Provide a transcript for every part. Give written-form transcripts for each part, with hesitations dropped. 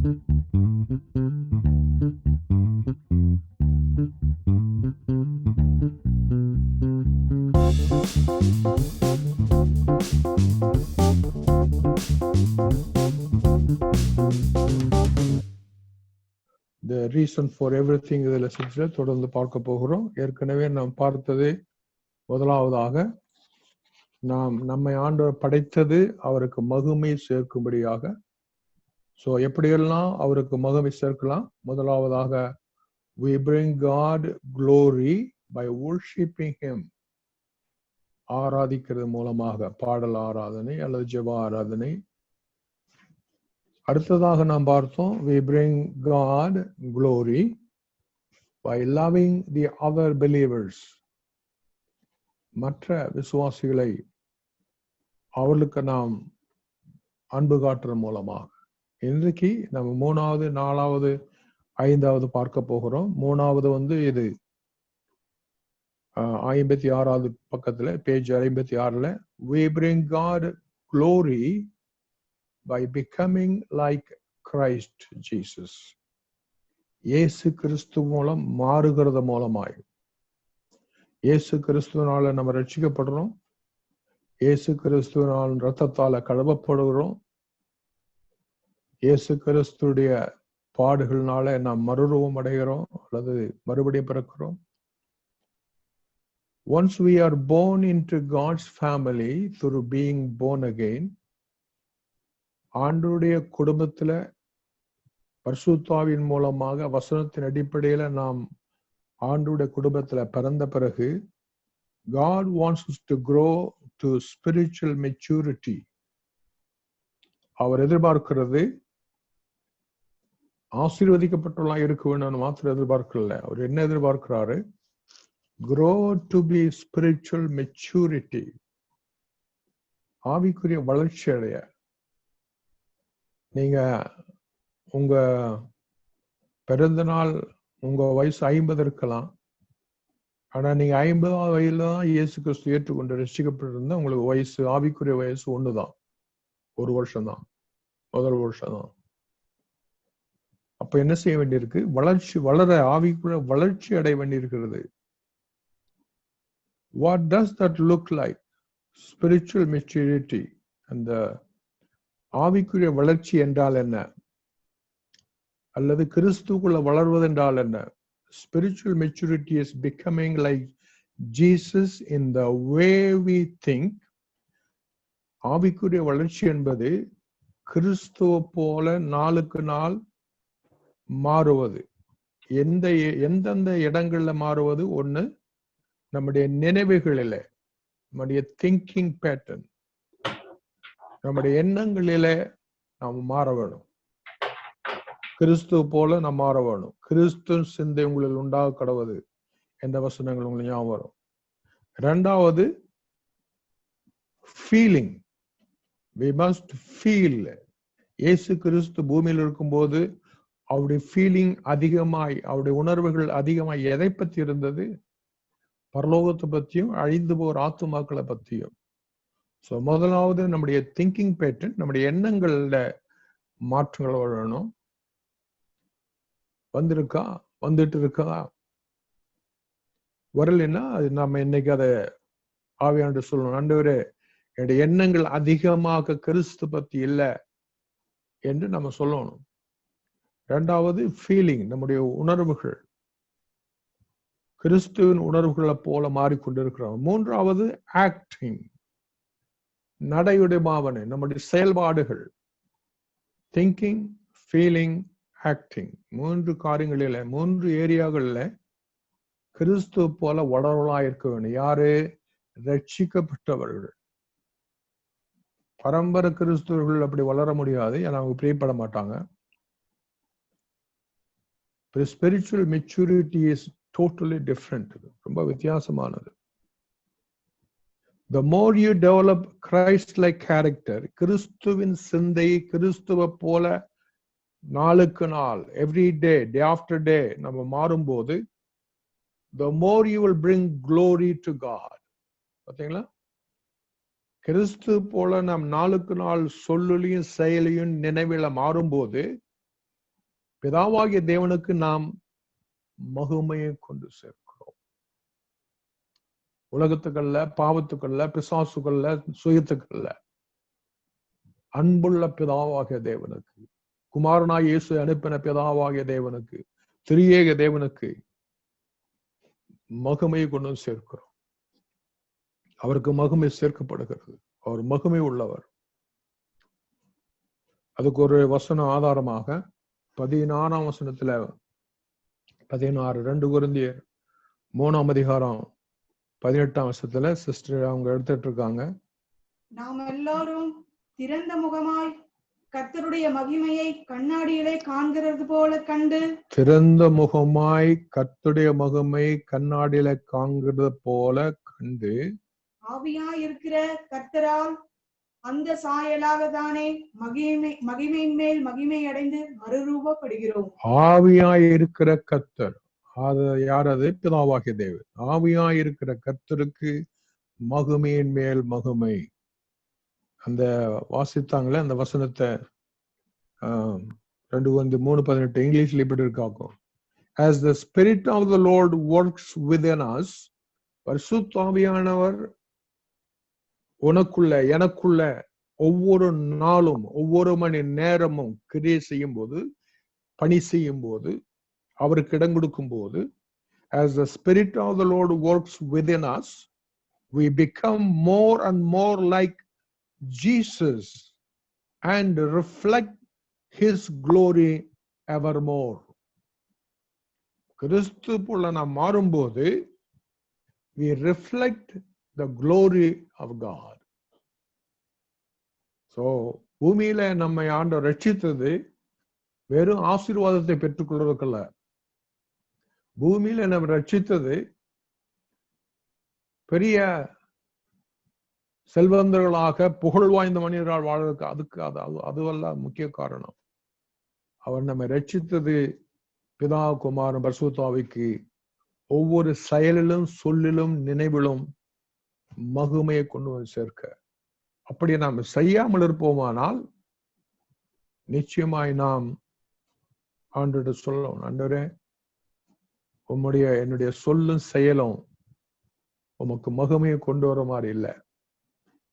The reason for everything இதுல சில தொடர்ந்து பார்க்க போகிறோம். ஏற்கனவே நாம் பார்த்தது முதலாவதாக நாம் நம்மை ஆண்டவர் படைத்தது அவருக்கு மகிமை சேர்க்கும்படியாக. ஸோ எப்படியெல்லாம் அவருக்கு மகிமை சேர்க்கலாம்? முதலாவதாக we bring God glory by worshiping him. ஆராதிக்கிறது மூலமாக, பாடல் ஆராதனை அல்லது ஜெப ஆராதனை. அடுத்ததாக நாம் பார்த்தோம் we bring God glory by loving the other believers. மற்ற விசுவாசிகளை அவர்களுக்கு நாம் அன்பு காட்டுறது மூலமாக. இன்றைக்கு நம்ம 3வது 4வது 5வது பார்க்க போகிறோம். 3வது இது 56வது பக்கத்துல, page 56ல we bring God glory by becoming like Christ Jesus. இயேசு கிறிஸ்து மூலம் மாறுகிறது மூலமாய். இயேசு கிறிஸ்துவினால நம்ம ரட்சிக்கப்படுறோம். இயேசு கிறிஸ்துவினால் இரத்தத்தால கழுவப்படுகிறோம். இயேசு கிறிஸ்துடைய பாடுகள்னால நாம் மறுரூபம் அடைகிறோம் அல்லது மறுபடியும் பிறக்கிறோம். Once we are born into God's family through being born again, ஆண்டவருடைய குடும்பத்துல பரிசுத்தாவின் மூலமாக வசனத்தின் அடிப்படையில நாம் ஆண்டவருடைய குடும்பத்துல பிறந்த பிறகு God wants us to grow to spiritual maturity. அவர் எதிர்பார்க்கிறது ஆசீர்வதிக்கப்பட்டவர்களா இருக்க வேண்டும் மாத்திரம் எதிர்பார்க்கல. அவர் என்ன எதிர்பார்க்கிறாரு? grow to be spiritual maturity. ஆவிக்குரிய வளர்ச்சி அடைய. நீங்க உங்க பிறந்த நாள் உங்க வயசு 50 இருக்கலாம். ஆனா நீங்க 50வது வயதுல தான் இயேசு கிறிஸ்து ஏற்றுக்கொண்டு ரட்சிக்கப்பட்டிருந்தா உங்களுக்கு வயசு, ஆவிக்குரிய வயசு 1 தான், 1 வருஷம் தான், முதல் வருஷம் தான். அப்ப என்ன செய்ய வேண்டியிருக்கு? வளர ஆவிக்குரிய வளர்ச்சி அடைய வேண்டியிருக்கிறது. What does that look like? Spiritual maturity. அந்த ஆவிக்குரிய வளர்ச்சி என்றால் என்ன? அல்லது கிறிஸ்துக்குள்ள வளர்வது என்றால் என்ன? Spiritual maturity is becoming like Jesus in the way we think. ஆவிக்குரிய வளர்ச்சி என்பது கிறிஸ்துவ போல நாளுக்கு நாள் மாறுவது. எந்தெந்த இடங்கள்ல மாறுவது? ஒண்ணு, நம்முடைய நினைவுகளில, நம்முடைய திங்கிங் பேட்டர்ன், நம்முடைய எண்ணங்களில நாம் மாற வேணும். கிறிஸ்துவ போல நாம் மாற வேணும். கிறிஸ்து சிந்தை உங்களில் உண்டாக கடவுது என்ற வசனங்கள் உங்களுக்கு ஞாபகம் வரும். 2வது ஃபீலிங். we must feel. இயேசு கிறிஸ்து பூமியில் இருக்கும்போது அவருடைய ஃபீலிங் அதிகமாய், அவருடைய உணர்வுகள் அதிகமாய் எதை பத்தி இருந்தது? பரலோகத்தை பத்தியும் அழிந்து போற ஆத்துமாக்களை பத்தியும். ஸோ முதலாவது நம்முடைய திங்கிங் பேட்டர்ன், நம்முடைய எண்ணங்கள்ல மாற்றங்கள் வரணும். வந்துட்டு இருக்கா? வரலைன்னா அது நம்ம இன்னைக்கு அதை ஆவியாண்டு சொல்லணும். ஆண்டவரே, என்னுடைய எண்ணங்கள் அதிகமாக கிறிஸ்து பத்தி இல்லை என்று நம்ம சொல்லணும். 2வது ஃபீலிங், நம்முடைய உணர்வுகள் கிறிஸ்துவின் உணர்வுகளை போல மாறிக்கொண்டிருக்கிறோம். 3வது ஆக்டிங், நடையுடைய பாவனை, நம்முடைய செயல்பாடுகள். Thinking, feeling, acting. 3 காரியங்களில, 3 ஏரியாகள்ல கிறிஸ்துவ போல வளரலா இருக்க வேண்டும். யாரு? ரட்சிக்கப்பட்டவர்கள். பரம்பரை கிறிஸ்துவர்கள் அப்படி வளர முடியாது, ஏன்னா அவங்க பிரியப்பட மாட்டாங்க. Spiritual maturity is totally different. ரொம்ப வித்தியாசமானது. The more you develop Christ-like character, கிறிஸ்துவின் சிந்தை கிறிஸ்துவ போல நாளுக்கு நாள், every day, day after day நம்ம மாறும்போது, the more you will bring glory to God. பாத்தீங்களா? கிறிஸ்து போல நாம் நாளுக்கு நாள் சொல்லுலையும் செயலையும் நினைவில மாறும்போது பிதாவாகிய தேவனுக்கு நாம் மகிமையை கொண்டு சேர்க்கிறோம். உலகத்துக்கல்ல, பாவத்துக்கல்ல, பிசாசுக்கல்ல, சுயத்துக்கல்ல, அன்புள்ள பிதாவாகிய தேவனுக்கு, குமாரனாய் இயேசு அனுப்பின பிதாவாகிய தேவனுக்கு, திரியேக தேவனுக்கு மகிமையை கொண்டு சேர்க்கிறோம். அவருக்கு மகிமை சேர்க்கப்படுகிறது. அவர் மகிமை உள்ளவர். அதுக்கு ஒரு வசனம் ஆதாரமாக 16ஆம் வசனத்துல 16 2 கொரிந்தியர் 3ஆம் அதிகாரம் 18ஆம் வசனத்துல சிஸ்டர் அவங்க எடுத்துட்டு இருக்காங்க. நாம் எல்லாரும் திறந்த முகமாய் கர்த்தருடைய மகிமையை கண்ணாடியிலே காண்கிறது போல கண்டு, திறந்த முகமாய் கர்த்தருடைய மகிமை கண்ணாடியில காண்கிறது போல கண்டு, ஆவியாய் இருக்கிற கர்த்தரால் அந்த சாயலாக தானே மகிமையின் மேல் மகிமை அடைந்து மறுரூபப்படுகிறோம். ஆவியாய் இருக்கிற கர்த்தர், அது யார்? அது பிதாவாகிய தேவன். ஆவியாய் இருக்கிற கர்த்தருக்கு மகிமையின் மேல் மகிமை. அந்த வாசித்தாங்களே அந்த வசனத்தை 2:3-18 இங்கிலீஷ்ல இப்படி இருக்காக்கும். As the spirit of the Lord works within us, பரிசுத்த ஆவியானவர் உனக்குள்ள எனக்குள்ள ஒவ்வொரு நாளும் ஒவ்வொரு மணி நேரமும் கிரியை செய்யும் போது, பணி செய்யும் போது, அவருக்கு இடம் கொடுக்கும் போது, as the spirit of the Lord works within us, we become more and more like Jesus and reflect his glory evermore. கிறிஸ்து போல நாம் மாறும்போது we reflect the glory of God. So பூமியில நம்மை ஆண்டவர் ரட்சித்தது வெறும் ஆசீர்வாதத்தை பெற்றுக்கொள்வதற்கல்ல. பூமியில நம்ம ரட்சித்தது பெரிய செல்வந்தர்களாக புகழ் வாய்ந்த மனிதர்கள் வாழ்வதற்கு, அதுக்கு அதுவல்ல முக்கிய காரணம். அவர் நம்மை ரட்சித்தது பிதா குமாரன் பரிசுத்த ஆவிக்கு ஒவ்வொரு செயலிலும் சொல்லிலும் நினைவிலும் மகிமையை கொண்டு வந்து சேர்க்க. அப்படி நாம் செய்யாமல் இருப்போமானால் நிச்சயமாய் நாம் ஆண்டவரிடம் சொல்லணும், ஆண்டவரே என்னுடைய சொல்லும் செயலும் உமக்கு மகிமையை கொண்டு வர மாதிரி இல்லை.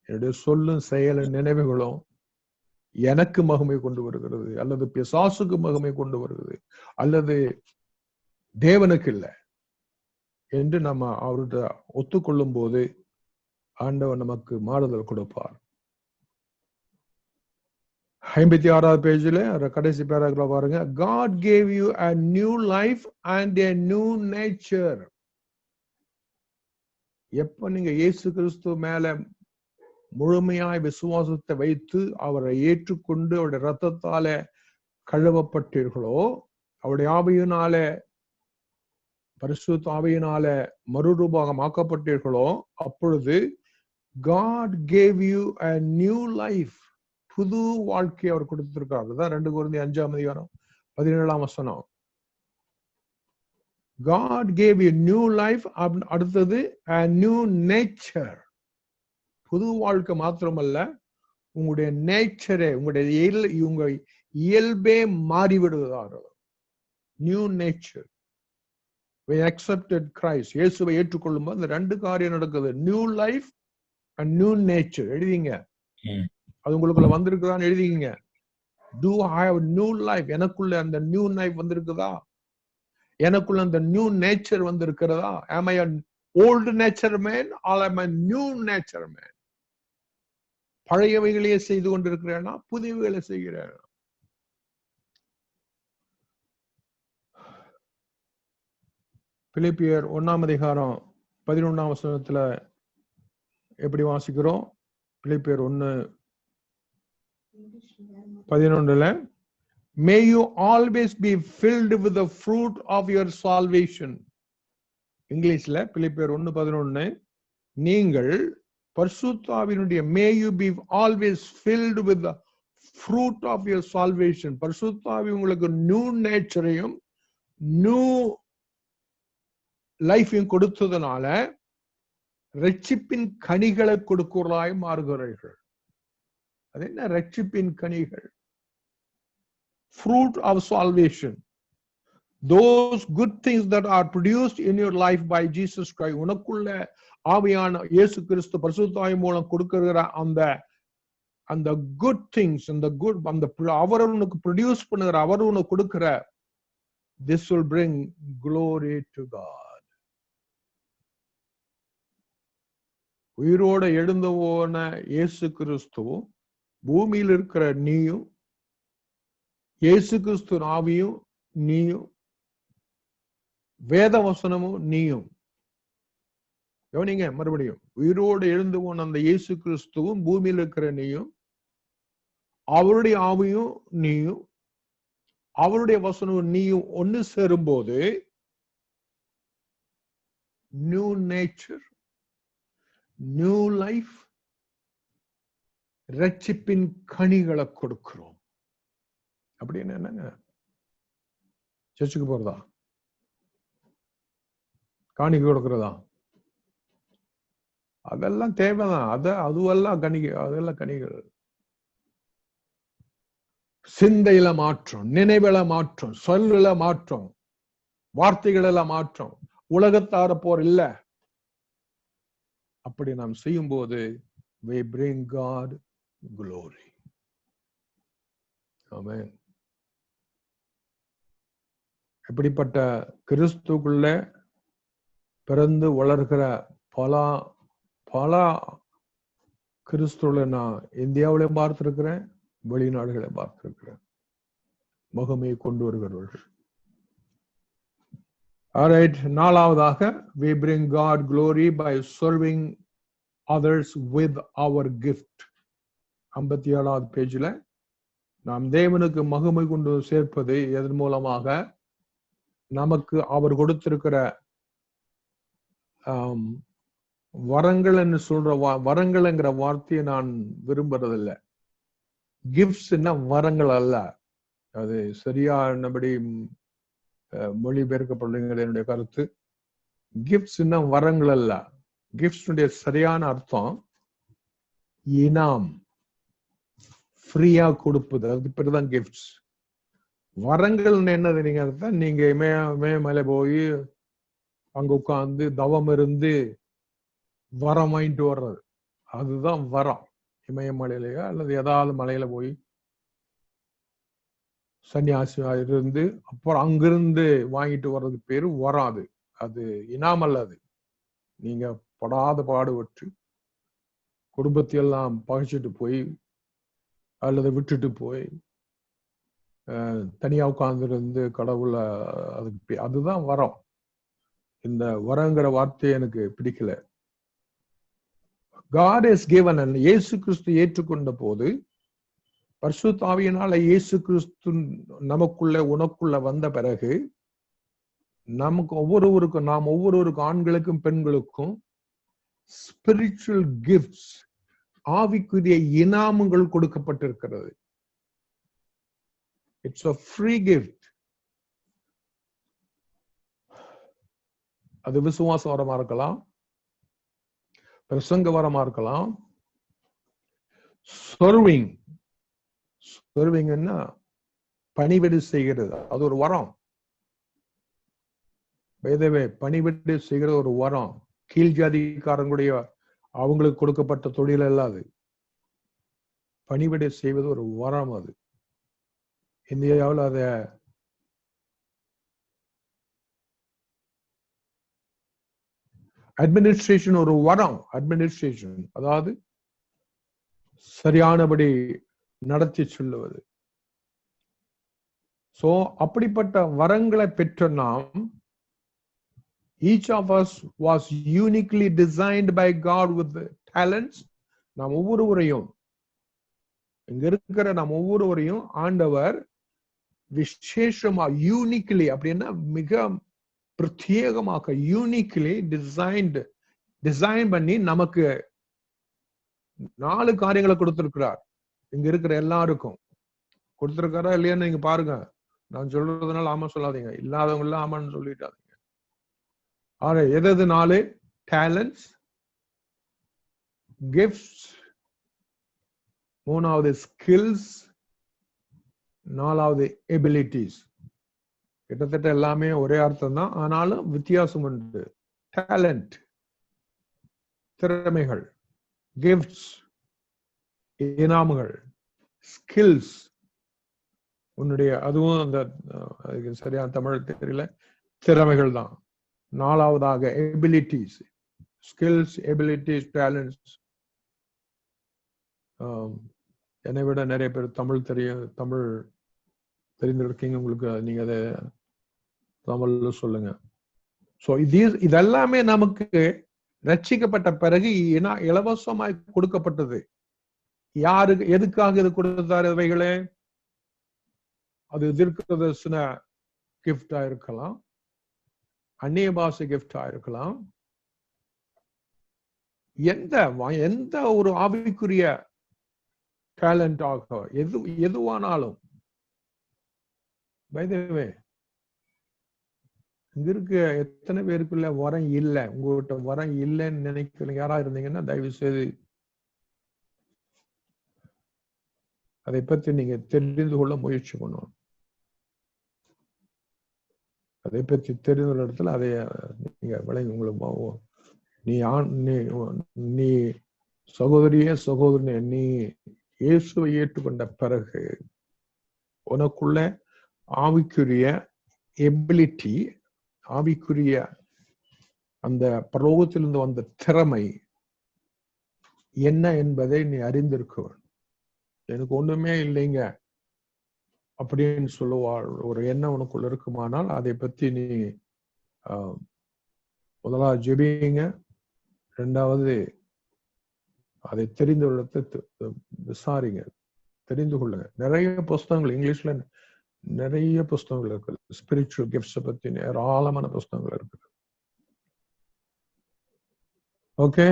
என்னுடைய சொல்லும் செயலும் நினைவுகளும் எனக்கு மகிமை கொண்டு வருகிறது, அல்லது பிசாசுக்கு மகிமை கொண்டு வருகிறது, அல்லது தேவனுக்கு இல்லை என்று நம்ம அவர்கிட்ட ஒத்துக்கொள்ளும் போது ஆண்டவர் நமக்கு மாறுதல் கொடுப்பார். 56வது பேஜ்ல கடைசி பேராகிராஃப் பாருங்க. God gave you a new life and a new nature. எப்ப நீங்க இயேசு கிறிஸ்து மேல முழுமையாய் விசுவாசத்தை வைத்து அவரை ஏற்றுக்கொண்டு அவருடைய இரத்தத்தால கழுவப்பட்டீர்களோ, அவருடைய ஆவியினால பரிசுத்த ஆவியினால மறுரூபமாக்கப்பட்டீர்களோ, அப்பொழுது God gave you a new life. புது வாழ்க்கையை அவர் கொடுத்திருக்கார். அதுதான் 2 கொரிந்தியர் 5ஆம் அதிகாரம் 17ஆம் வசனம். God gave you new life. அடுத்தது a new nature. புது வாழ்க்கை மாத்திரமல்ல, உங்களுடைய நேச்சரே, உங்க இயல்பே மாறிவிடுவதாக. New nature. We accepted Christ. இயேசுவை ஏற்றுக்கொள்ளும் போது அந்த 2 காரியம் நடக்குது. New life and new nature. எழுதிங்க, அது உங்களுக்குள்ள வந்திருக்குதான்னு எழுதிங்க. Do I have new life? எனக்குள்ள அந்த நியூ லைஃப் வந்திருக்குதா? எனக்குள்ள அந்த நியூ நேச்சர் வந்திருக்கிறதா? Am I an old nature man or am I a new nature man? பழையவைகளையே செய்து கொண்டிருக்கிறேனா, புதியவைகளை செய்கிறேன்? பிலிப்பியர் 1ஆம் அதிகாரம் 11ஆம் வசனத்துல எப்படி வாசிக்கிறோம்? பிலிப்பியர் 1:11, May you always be filled with the fruit of your salvation. இங்கிலீஷ்ல பிலிப்பியர் 1:11, நீங்கள் பரிசுத்த ஆவியினுடைய may you be always filled with the fruit of your salvation. பரிசுத்த ஆவி உங்களுக்கு நியூ நேச்சரையும் நியூ லைஃபையும் கொடுத்ததுனால ரட்சிப்பின் கனிகளை கொடுக்கிறவர்களாய் மாறுகிறார்கள். அது என்ன ரட்சிப்பின் கனிகள்? fruit of salvation. Those good things that are produced in your life by Jesus Christ. உனக்குள்ள ஆவியான இயேசு கிறிஸ்து பரிசுத்தாவி மூலம் கொடுக்கிற அந்த குட் திங்ஸ், அந்த குட், அந்த அவர் உனக்கு ப்ரொடியூஸ் பண்ணுகிற, அவர் உனக்கு கொடுக்கிற, this will bring glory to God. உயிரோட எழுந்து போன இயேசு கிறிஸ்து, பூமியில் இருக்கிற நீயும், இயேசு கிறிஸ்து ஆவியும் நீயும், வேத வசனமும் நீயும். கவனிங்க மறுபடியும், உயிரோடு எழுந்து போன அந்த இயேசு கிறிஸ்துவும், பூமியில் இருக்கிற நீயும், அவருடைய ஆவியும் நீயும், அவருடைய வசனமும் நீயும் ஒன்னு சேரும்போது நியூ நேச்சர், நியூ லைஃப், ரட்சிப்பின் கனிகளை கொடுக்கிறோம். அப்படின்னு என்னங்க? சர்ச்சுக்கு போறதா? காணிக்கை கொடுக்கிறதா? அதெல்லாம் தேவைதான். அதுவெல்லாம் அதெல்லாம் கனிகள். சிந்தையில மாற்றம், நினைவுல மாற்றம், சொல்லுல மாற்றம், வார்த்தைகள மாற்றம், உலகத்தார போர் இல்ல. அப்படி நாம் செய்யும் போது we bring God glory. Amen. எப்படிப்பட்ட கிறிஸ்துக்குள்ள பிறந்து வளர்கிற பல கிறிஸ்துவ நான் இந்தியாவிலையும் பார்த்திருக்கிறேன், வெளிநாடுகளை பார்த்திருக்கிறேன். மகிமையை கொண்டு வருகிறவர்கள். Alright, நாலாவதாக we bring God glory by serving others with our gift. 57வது பேஜ்ல நாம் தேவனுக்கு மகிமை கொண்டு சேர்ப்பது எதன் மூலமாக? நமக்கு அவர் கொடுத்திருக்கிற வரங்கள் என்று சொல்ற வரங்கள்ங்கிற வார்த்தையை நான் விரும்புறதில்லை. கிஃப்ட்ஸ் வரங்கள் அல்ல. அது சரியானபடி மொழிபெயர்க்கப்படுகிறது என்னுடைய கருத்து. கிஃப்ட்ஸ் வரங்கள் அல்ல. கிஃப்ட்ஸுடைய சரியான அர்த்தம் இனாம், ஃப்ரீயா கொடுப்பது. அதுக்கு பேருதான் கிஃப்ட்ஸ். வரங்கள் என்னது? நீங்க இமயமலை போய் அங்க உட்கார்ந்து தவம் இருந்து வரம் வாங்கிட்டு வர்றது, அதுதான் வரம். இமயமலையிலயோ அல்லது ஏதாவது மலையில போய் சன்னியாசியா இருந்து அப்புறம் அங்கிருந்து வாங்கிட்டு வர்றது பேரு வரம். அது இனாம் அல்லது. நீங்க படாத பாடுபட்டு குடும்பத்தையெல்லாம் பகைச்சிட்டு போய் அல்லது விட்டுட்டு போய் தனியா உட்கார்ந்து இருந்து கடவுள, அதுதான் வரம். இந்த வரங்கிற வார்த்தையை எனக்கு பிடிக்கல. God has given, and இயேசு கிறிஸ்து ஏற்றுக்கொண்ட போது, பரிசுத்த ஆவியினால இயேசு கிறிஸ்து நமக்குள்ள உனக்குள்ள வந்த பிறகு நமக்கு நாம் ஒவ்வொருவருக்கும் ஆண்களுக்கும் பெண்களுக்கும் ஸ்பிரிச்சுவல் கிஃப்ட்ஸ், ஆவிக்குரிய இனாமங்கள் கொடுக்கப்பட்டிருக்கிறது. It's a free gift. அது விசுவாச வரமா இருக்கலாம், பிரசங்க வரமா இருக்கலாம். சர்விங்னா பணிவிடை செய்கிறது, அது ஒரு வரம். பணிவிடை செய்கிறது ஒரு வரம். கீழ் ஜாதிக்காரங்களுடைய அவங்களுக்கு கொடுக்கப்பட்ட தொழில் அல்ல அது. பணிவிடை செய்வது ஒரு வரம். அது இந்தியாவில் அத அட்மினிஸ்ட்ரேஷன் ஒரு வரம். அட்மினிஸ்ட்ரேஷன் அதாவது சரியானபடி நடத்தி சொல்லுவது. சோ அப்படிப்பட்ட வரங்களை பெற்ற நாம், each of us was uniquely designed by God with talents. நாம் ஒவ்வொருவரையும், இங்க இருக்கிற நாம் ஒவ்வொருவரையும் ஆண்டவர் விசேஷமா, யூனிக்லி அப்படின்னா மிக பிரத்யேகமாக, யூனிக்லி டிசைன் பண்ணி நமக்கு 4 காரியங்களை கொடுத்திருக்கிறார். இங்க இருக்கிற எல்லாருக்கும் கொடுத்திருக்காரா இல்லையான்னு நீங்க பாருங்க. நான் சொல்றதுனால ஆமா சொல்லாதீங்க, இல்லாதவங்க எல்லாம் ஆமான்னு சொல்லிட்டாதீங்க. எது 4? டேலண்ட்ஸ், கிஃப்ட்ஸ், 3வது ஸ்கில்ஸ், நாலாவது எபிலிட்டிஸ். கிட்டத்தட்ட எல்லாமே ஒரே அர்த்தம் தான், ஆனாலும் வித்தியாசம் உண்டு. டேலண்ட், திறமைகள், கிஃப்ட்ஸ், இனாமுகள், ஸ்கில்ஸ். உன்னுடைய அதுவும் அந்த சரியான தமிழ் தெரியல, திறமைகள் தான். நாலாவதாக எபிலிட்டிஸ், ஸ்கில்ஸ், எபிலிட்டிஸ், டேலண்ட்ஸ். என்னை விட நிறைய பேர் தமிழ் தெரிந்திருக்கீங்க. உங்களுக்கு நீங்க அதை தமிழ்ல சொல்லுங்க. சோ இதெல்லாமே நமக்கு ரட்சிக்கப்பட்ட பிறகு இலவசமாய் கொடுக்கப்பட்டது. யாருக்கு எதுக்காக இது கொடுத்தாரு? இவைகளே அது தீர்க்கதரிசன கிஃப்டா இருக்கலாம், அந்நிய பாஷை கிஃப்டா இருக்கலாம், எந்த ஒரு ஆவிக்குரிய டேலண்ட் ஆக எதுவானாலும். பை தி வே, இங்க இருக்க எத்தனை பேருக்குள்ள வரம் இல்லை? உங்ககிட்ட வரம் இல்லைன்னு நினைக்கிறீங்க யாரா இருந்தீங்கன்னா தயவு செய்து அதை பற்றி நீங்க தெரிந்து கொள்ள முயற்சி பண்ணணும். அதை பற்றி தெரிந்த இடத்துல அதை நீங்க விளங்கி உங்களுக்கு நீ சகோதரியே சகோதரனே, நீ இயேசுவை ஏற்றுக்கொண்ட பிறகு உனக்குள்ள ஆவிக்குரிய எபிலிட்டி, ஆவிக்குரிய அந்த பரலோகத்திலிருந்து வந்த திறமை என்ன என்பதை நீ அறிந்திருக்க. எனக்கு ஒண்ணுமே இல்லைங்க அப்படின்னு சொல்லுவாள் ஒரு எண்ணம் உனக்குள்ள இருக்குமானால் அதை பத்தி நீ முதலாவது ஜெபிங்க. இரண்டாவது அதை தெரிந்து விசாரிங்க, தெரிந்து கொள்ளுங்க. நிறைய புஸ்தகங்கள் இங்கிலீஷ்ல நிறைய புஸ்தகங்கள் இருக்கு. ஸ்பிரிச்சுவல் கிஃப்ட்ஸ் பத்தி ஏராளமான புஸ்தகங்கள் இருக்கு. Okay,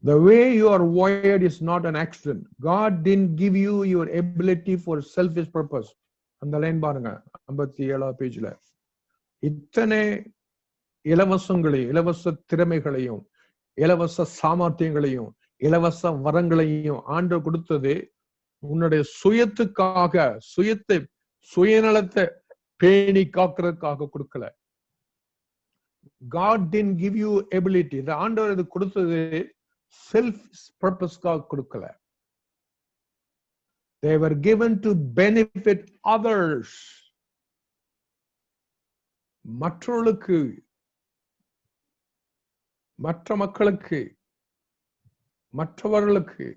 the way you are wired is not an accident. God didn't give you your ability for selfish purpose. அந்த லைன் பாருங்க 57 பேஜ்ல. இத்தனை இலவசங்களையும், இலவச திறமைகளையும், இலவச சாமர்த்தியங்களையும், இலவச வரங்களையும் ஆண்டவர் கொடுத்தது உன்னுடைய சுயத்துக்காக, சுயநலத்தை பேணி காக்கிறதுக்காக கொடுக்கல. God didn't give you ability. இந்த ஆண்டவர் இது கொடுத்தது செல்ஃப் பர்பஸ்க்காக கொடுக்கல. They were given to benefit others. மற்றவர்களுக்கு, மற்ற மக்களுக்கு, மற்றவர்களுக்கு,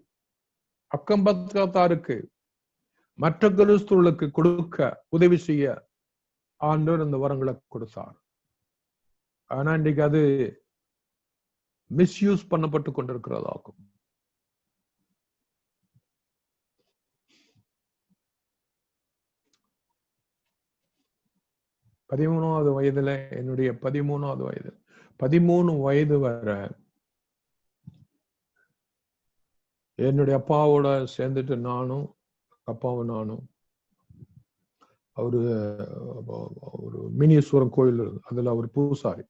அக்கம்பக்கத்தாருக்கு, மற்ற கிறிஸ்துவர்களுக்கு கொடுக்க உதவி செய்ய ஆண்டவர் இந்த வரங்களை கொடுத்தார். ஆனா இன்றைக்கு அது மிஸ்யூஸ் பண்ணப்பட்டு கொண்டிருக்கிறதாகும். பதிமூணாவது வயதுல, என்னுடைய 13வது வயது, 13 வயது வரை என்னுடைய அப்பாவோட சேர்ந்துட்டு நானும் நானும் ஒரு மினிஸ்வரம் கோயில், அதுல அவர் பூசாரி.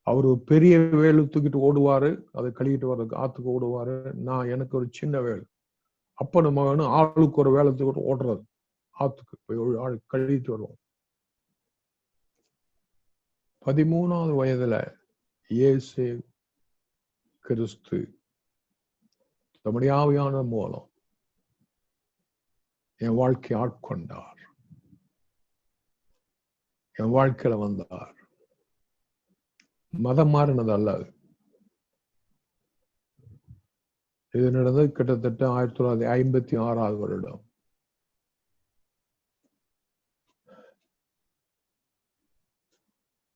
அவரு பெரிய வேலு தூக்கிட்டு ஓடுவாரு, அதை கழுவிட்டு வர்றதுக்கு ஆத்துக்கு ஓடுவாரு. எனக்கு ஒரு சின்ன வேலு. அப்பனும் மகனும் ஆளுக்கு ஒரு வேலை தூக்கிட்டு ஓடுறது, ஆத்துக்கு போய் கழுவிட்டு வருவோம். 13வது வயதுல இயேசு கிறிஸ்து தம்முடைய ஆவியான மூலம் என் வாழ்க்கையை ஆட்கொண்டார், என் வாழ்க்கையில வந்தார். மதம் மாறினது அல்ல. இது நடந்தது கிட்டத்தட்ட 1956 வருடம்.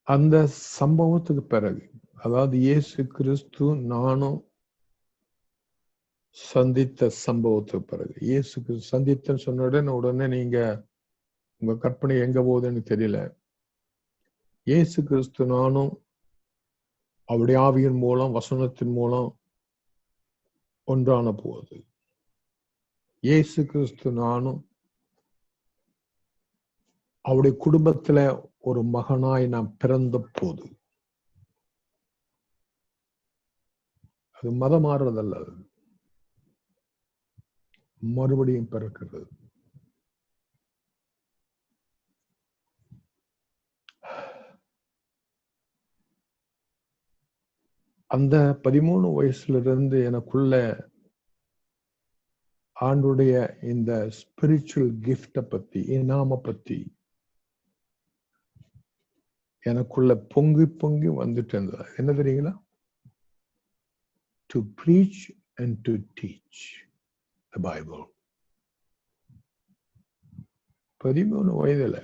அந்த சம்பவத்துக்கு பிறகு, அதாவது இயேசு கிறிஸ்து நானும் சந்தித்த சம்பவத்துக்கு பிறகு, இயேசுக்கு சந்தித்தன்னு சொன்ன உடனே நீங்க உங்க கற்பனை எங்க போகுதுன்னு தெரியல. இயேசு கிறிஸ்து நானும் அவருடைய ஆவியின் மூலம், வசனத்தின் மூலம் ஒன்றான போது, இயேசு கிறிஸ்து நானும் அவருடைய குடும்பத்துல ஒரு மகனாய் நான் பிறந்த போது, அது மதம் மாறுறதல்ல, மறுபடியும் பிறக்கிறது. அந்த 13 வயசுல இருந்து எனக்குள்ள ஆண்டுடைய இந்த ஸ்பிரிச்சுவல் கிஃப்ட பத்தி, இனாம பத்தி எனக்குள்ள பொங்கி பொங்கி வந்துட்டு இருந்தது. என்ன தெரியுங்களா? To preach and to teach the Bible. 13 வயதுல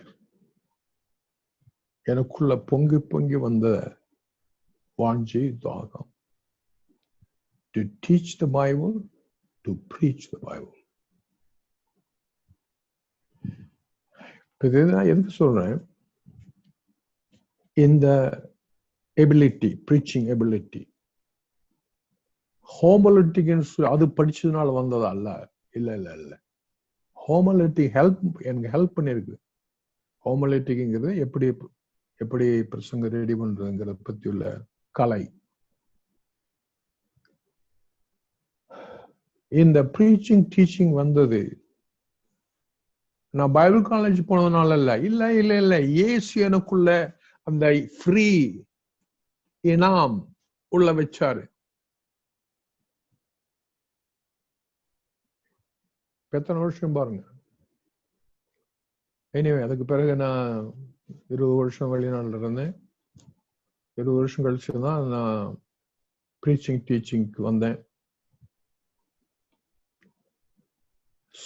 எனக்குள்ள பொங்கி பொங்கி வந்த வாஞ்சி தாகம். To teach the Bible, to preach the Bible. இதுதான் எதுக்கு சொல்றேன்? இந்த எபிலிட்டி, preaching ability, homiletic அது படிச்சதுனால வந்ததா? இல்ல. homiletic எனக்கு ஹெல்ப் பண்ணிருக்கு. homileticங்கிறது எப்படி பிரசங்க ரெடி பண்றதுங்கிறத பத்தி உள்ள கலை. இந்த preaching டீச்சிங் வந்தது நான் பைபிள் காலேஜ் போனதுனால இல்ல. இயேசு எனக்குள்ள அந்த ஃப்ரீ இனாம் உள்ள வச்சாரு. எத்தனை வருஷம் பாருங்க. எனிவே, அதுக்கு பிறகு நான் 20 வருஷம் வெளிநாடுல இருந்தேன். 20 வருஷம் கழிச்சுதான் நான் ப்ரீச்சிங் டீச்சிங்க்கு வந்தேன்.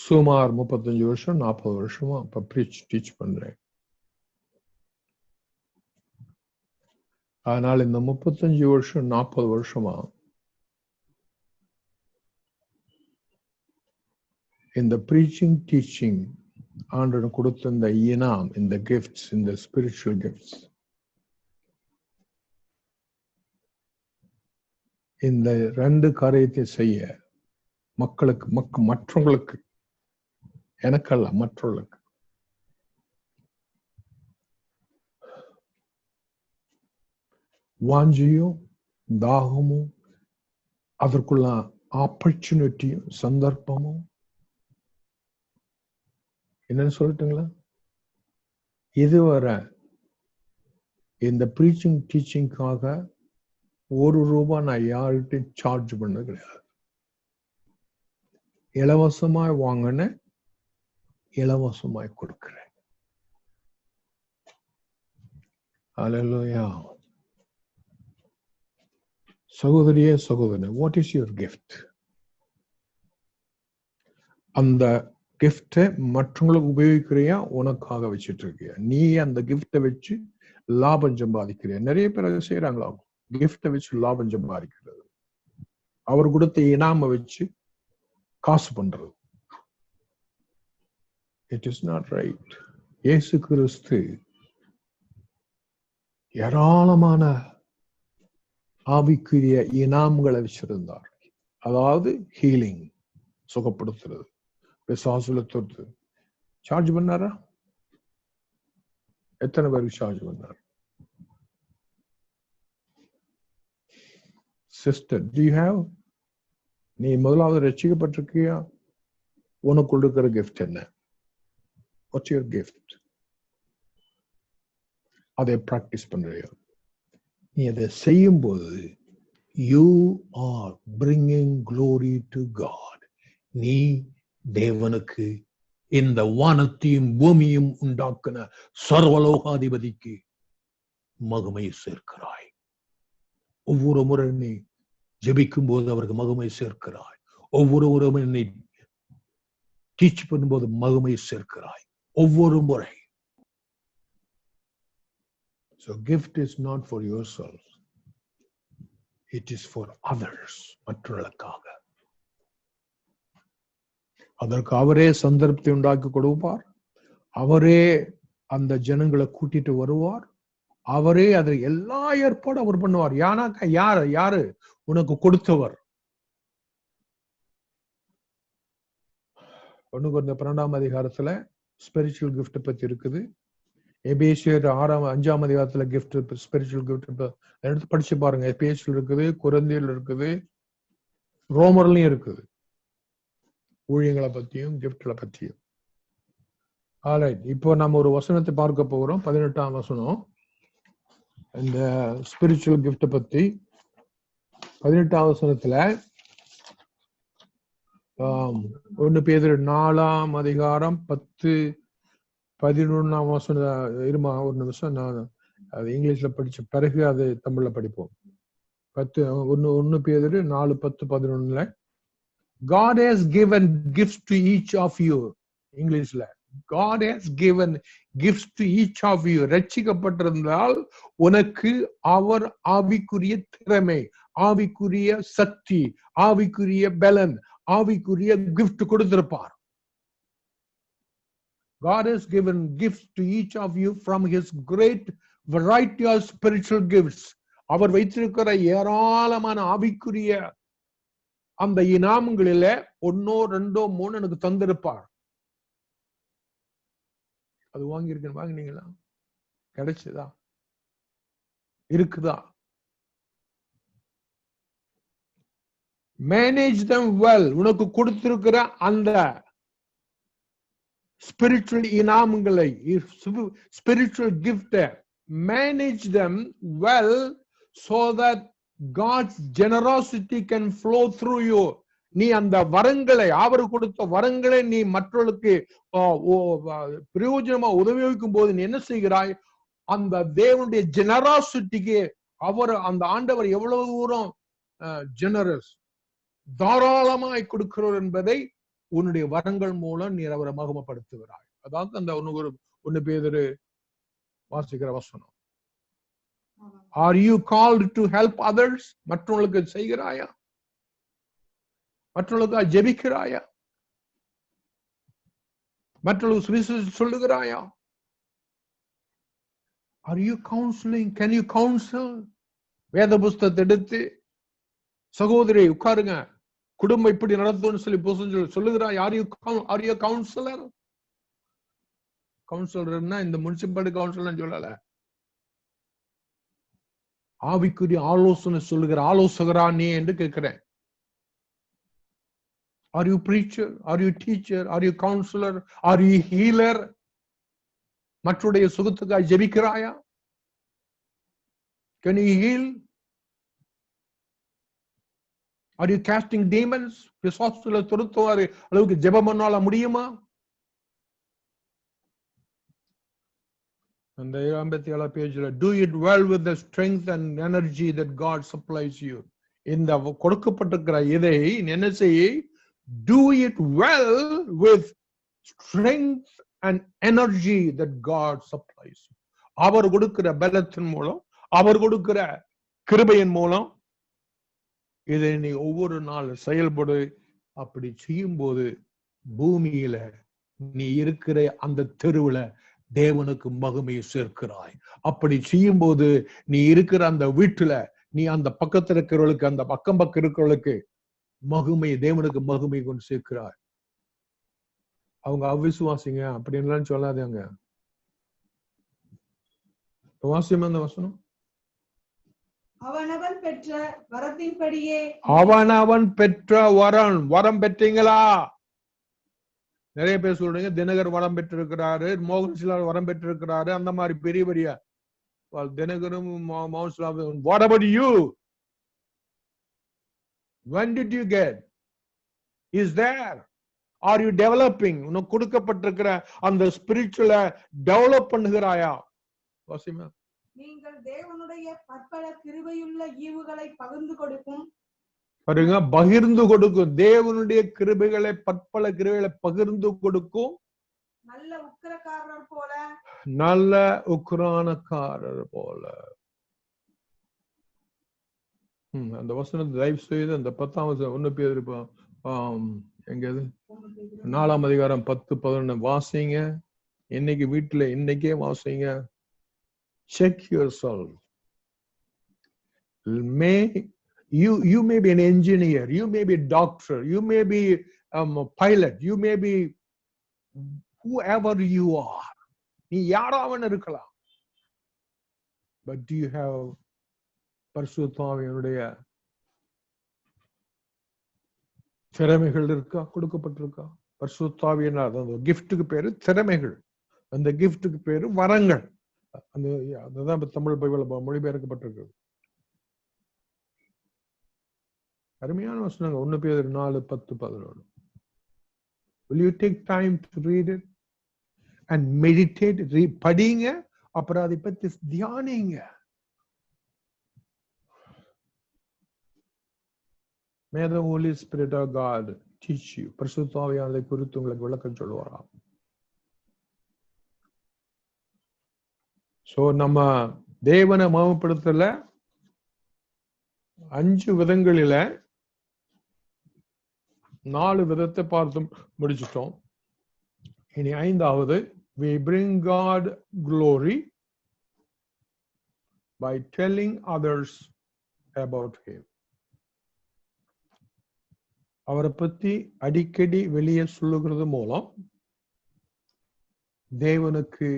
சுமார் 35 வருஷம் 40 வருஷமா இப்ப டீச் பண்றேன். அதனால இந்த 35 வருஷம் 40 வருஷமா இந்த ப்ரீச்சிங் டீச்சிங் ஆண்டவன் கொடுத்த இந்த இனாம், இந்த கிஃப்ட்ஸ், இந்த ஸ்பிரிச்சுவல் கிஃப்ட்ஸ், இந்த 2 காரியத்தை செய்ய மற்றவங்களுக்கு, எனக்கல்ல, மற்றவர்களுக்கு வாஞ்சியும் தாகமும், அதற்குள்ள ஆப்பர்ச்சுனிட்டியும் சந்தர்ப்பமும் என்னன்னு சொல்லட்டுங்களா? இதுவரை இந்த ப்ரீச்சிங் டீச்சிங்காக ₹1 நான் யார்கிட்டையும் சார்ஜ் பண்ணது கிடையாது. இலவசமாய் வாங்கின, இலவசமாய் கொடுக்கிறேன். அல்லேலூயா. சகோதரியே, சகோதரனே, வாட் இஸ் யுவர் கிஃப்ட்? அந்த கிஃப்டை மற்றவங்களுக்கு உபயோகிக்கிறியா? உனக்காக வச்சுட்டு இருக்கியா? நீ அந்த கிஃப்டை வச்சு லாபம் சம்பாதிக்கிறியா? நிறைய பேர் அதை செய்யறாங்களா? கிஃப்டை வச்சு லாபம் சம்பாதிக்கிறது, அவர் கொடுத்த இனாம வச்சு காசு பண்றது. It is not right. இயேசு கிறிஸ்து ஏராளமான ஆவிக்குரிய இனாம்களை வச்சிருந்தார். அதாவது ஹீலிங், சுகப்படுத்துறது, பிசாசுல தொடுறது. சார்ஜ் பண்ணாரா? எத்தனை பேருக்கு சார்ஜ் பண்ணார்? Sister, do you have? நீ முதலாவது ரட்சிக்கப்பட்டிருக்கியா? உனக்கு இருக்கிற கிஃப்ட் என்ன? What's your gift? அதை பிராக்டிஸ் பண்றியா? நீ அதை செய்யும் போது you are bringing glory to God. நீ தேவனுக்கு, இந்த வானத்தையும் பூமியும் உண்டாக்கின சர்வலோகாதிபதிக்கு மகிமை சேர்க்கிறாய். ஒவ்வொரு முறை நீ ஜெபிக்கும் போது அவருக்கு மகிமை சேர்க்கிறாய். ஒவ்வொரு முறை நீ டீச் பண்ணும்போது மகிமை சேர்க்கிறாய். ஒவ்வொரு முறை. So gift is not for yourself. It is for others. மற்றவர்களுக்காக. அதற்கு அவரே சந்தர்ப்பத்தை உண்டாக்கி கொடுப்பார். அவரே அந்த ஜனங்களை கூட்டிட்டு வருவார். அவரே அதை எல்லா ஏற்பாடும் அவர் பண்ணுவார். யாரு உனக்கு கொடுத்தவர்? 1 கொரிந்தியர் 12ஆம் அதிகாரத்துல ஸ்பிரிச்சுவல் கிஃப்ட் பத்தி இருக்குது. எபேசியர் 5ஆம் அதிகாரத்துல கிஃப்ட், ஸ்பிரிச்சுவல் கிஃப்ட் எடுத்து படிச்சு பாருங்க. எபேசியர் இருக்குது, கொரிந்தியர் இருக்குது, ரோமர்லயும் இருக்குது. ஊழியங்களை பத்தியும் கிஃப்ட்களை பத்தியும். ஆல்ரைட், இப்போ நம்ம ஒரு வசனத்தை பார்க்க போகிறோம். 18ஆம் வசனம் இந்த ஸ்பிரிச்சுவல் கிஃப்ட் பத்தி. 18ஆம் வசனத்துல 1 பேதுரு 4ஆம் அதிகாரம் 10-11ஆம் வசனம் இருமா ஒரு நிமிஷம், நான் அது இங்கிலீஷ்ல படிச்ச பிறகு அது தமிழ்ல படிப்போம். 1 பேதுரு 4:10-11 God has given gifts to each of you. இங்கிலீஷ்ல God has given gifts to each of you. ரட்சிக்கப்பட்டிருந்தால் உனக்கு அவர் ஆவிக்குரிய திறமை, ஆவிக்குரிய சக்தி, ஆவிக்குரிய பலன், ஆவிக்குரிய gift கொடுத்திருப்பார். God has given gifts to each of you from his great variety of spiritual gifts. அவர் வைத்திருக்கிற ஏராளமான ஆவிக்குரிய அந்த இனாமங்களில 1, 2, 3 எனக்கு தந்திருப்பார். அது வாங்கியிருக்கேன், வாங்கினீங்களா? கிடைச்சதா? இருக்குதா? Manage them well. உனக்கு கொடுத்திருக்கிற அந்த ஸ்பிரிச்சுவல் இனாமங்களை, spiritual gift, manage them well so that God's generosity can flow through you. நீ அந்த வரங்களை, அவர் கொடுத்த வரங்களை நீ மற்றவர்களுக்கு பிரயோஜனமா உபயோகிக்கும் போது நீ என்ன செய்கிறாய்? அந்த தேவனுடைய ஜெனராசிட்டிக்கு அவர், அந்த ஆண்டவர் எவ்வளவு தூரம் ஜெனரஸ், தாராளமாய் கொடுக்கிறோர் என்பதை உன்னுடைய வரங்கள் மூலம் நீ அவரை மகிமைப்படுத்துகிறாய். அதாவது அந்த 1 பேதுரு வாசிக்கிற வசனம். Are you called to help others? மற்றவர்களுக்கு செய்கிறாயா? மற்றவர்களுக்கு ஜெபிக்கிறாயா? மற்றவர்களுக்கு சுவிசேஷம் சொல்லுகிறாயா? Are you counseling? Can you counsel? வேத புஸ்தகத்தை எடுத்து சகோதரி உட்காருங்க, குடும்பம் இப்படி நடத்தும்னு சொல்லி சொல்லுகிறாய். Are you a counselor? கவுன்சிலர்னா இந்த முனிசிபாலிட்டி கவுன்சிலர் சொல்லல, ஆவிக்குரிய ஆலோசனை சொல்லுகிற ஆலோசகரா நீ என்று கேட்கிறேன். Are you preacher? Are you teacher? Are you counselor? Are you healer? மற்றவருடைய சுகத்துக்காக ஜெபிக்கிறாயா? Can you heal? Are you casting demons? பிசாசுகளை துரத்துவாரு அளவுக்கு ஜெபம் பண்ணால முடியுமா? அந்த 57 பேஜ்ல do it well with the strength and energy that God supplies you. இந்த கொடுக்கப்பட்டிருக்கிற இதை என்ன செய்ய? Do it well with strength and energy that God supplies you. அவர் கொடுக்கிற பலத்தின் மூலம், அவர் கொடுக்கிற கிருபையின் மூலம் இதை நீ ஒவ்வொரு நாள் செயல்படு. அப்படி செய்யும் போது பூமியில நீ இருக்கிற அந்த தெருவுல தேவனுக்கு மகிமையை சேர்க்கிறாய். அப்படி செய்யும் போது நீ இருக்கிற அந்த வீட்டுல நீ அந்த பக்கத்துல இருக்கிறவர்களுக்கு, அந்த பக்கம் இருக்கிறவர்களுக்கு மகிமை, தேவனுக்கு மகிமை கொண்டு சேர்க்கிறாய். அவங்க அவிசுவாசிங்க அப்படின்லாம் சொல்லாதேங்க. வாசியம் அந்த வசனம். அவனவன் பெற்ற வரத்தின்படியே, அவனவன் பெற்ற வரம் பெற்றீங்களா? நிறைய பேர் சொல்றீங்க தினகர் வரம் பெற்றிருக்கிறாரு, மோகன் சிலார் வரம் பெற்றிருக்கிறாரு, அந்த மாதிரி பெரிய பெரிய தினகரும் மோகன் சிலார். What about you? When did you get? Is there? Are you developing? உனக்கு கொடுக்கப்பட்டிருக்கிற அந்த ஸ்பிரிச்சுவலை டெவலப் பண்ணுகிறாயா? வாசிமா. நீங்கள் தேவனுடைய பற்பல கிருபையுள்ள ஈவுகளை பகிர்ந்து கொடுக்கும். பாருங்க, பகிர்ந்து கொடுக்கும். தேவனுடைய கிருபைகளை, பற்பல கிருபைகளை பகிர்ந்து கொடுக்கும். நல்ல உக்கிரக்காரர் போல, நல்ல உக்கிரானக்காரர் போல. அந்த வசனத்தை தயவு செய்து அந்த 10ஆம் வசனம் 1 பேதுரு எங்கது 4ஆம் அதிகாரம் 10-11 வாசிங்க. இன்னைக்கு வீட்டுல இன்னைக்கே வாசிங்க. Check yourself. You may be an engineer, you may be a doctor, you may be a pilot, you may be whoever you are. நீ யாராவது இருக்கலாம். But do you have பரிசுத்த ஆவியினுடைய திறமைகள் இருக்கா? கொடுக்கப்பட்டிருக்கா? பரிசுத்த ஆவியானவர் அந்த கிஃப்ட்டுக்கு பேரு திறமைகள், அந்த கிஃப்ட்டுக்கு பேரு வரங்கள். அந்த அதுதான் தமிழ் பைபிள்ல மொழிபெயர்க்கப்பட்டிருக்கு. அருமையான வசனங்கள். 1 பேதுரு 4:10-11. Will you take time to read it and meditate? படிங்க, அப்புறம் அதை பத்தி தியானிங்க. May the Holy Spirit of God teach you. பரிசுத்த ஆவியானவரை குறித்து உங்களுக்கு விளக்கம் சொல்லுவாராம். சோ நம்ம தேவனை மகிமைப்படுத்தல 5 விதங்களில 4 விதத்தை பார்த்து முடிச்சிட்டோம். இனி 5வது, we bring God glory by telling others about him. அவரை பத்தி அடிக்கடி வெளியே சொல்லுகிறது மூலம் தேவனுக்கு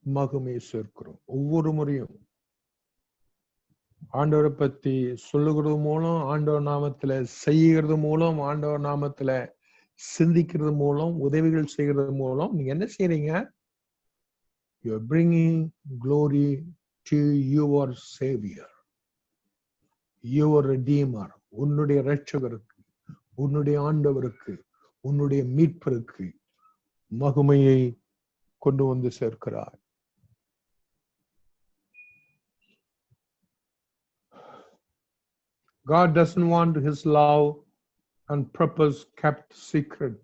மகிமை சேர்க்கிறோம். ஒவ்வொரு முறையும் ஆண்டவரை பத்தி சொல்லுகிறது மூலம், ஆண்டவர் நாமத்துல செய்கிறது மூலம், ஆண்டவர் நாமத்துல சிந்திக்கிறது மூலம், உதவிகள் செய்கிறது மூலம் நீங்க என்ன செய்றீங்க? You are bringing glory to your Savior, your Redeemer. உன்னுடைய இரட்சகருக்கு, உன்னுடைய ஆண்டவருக்கு, உன்னுடைய மீட்பருக்கு மகிமையை கொண்டு வந்து சேர்க்கிறார். God doesn't want his love and purpose kept secret.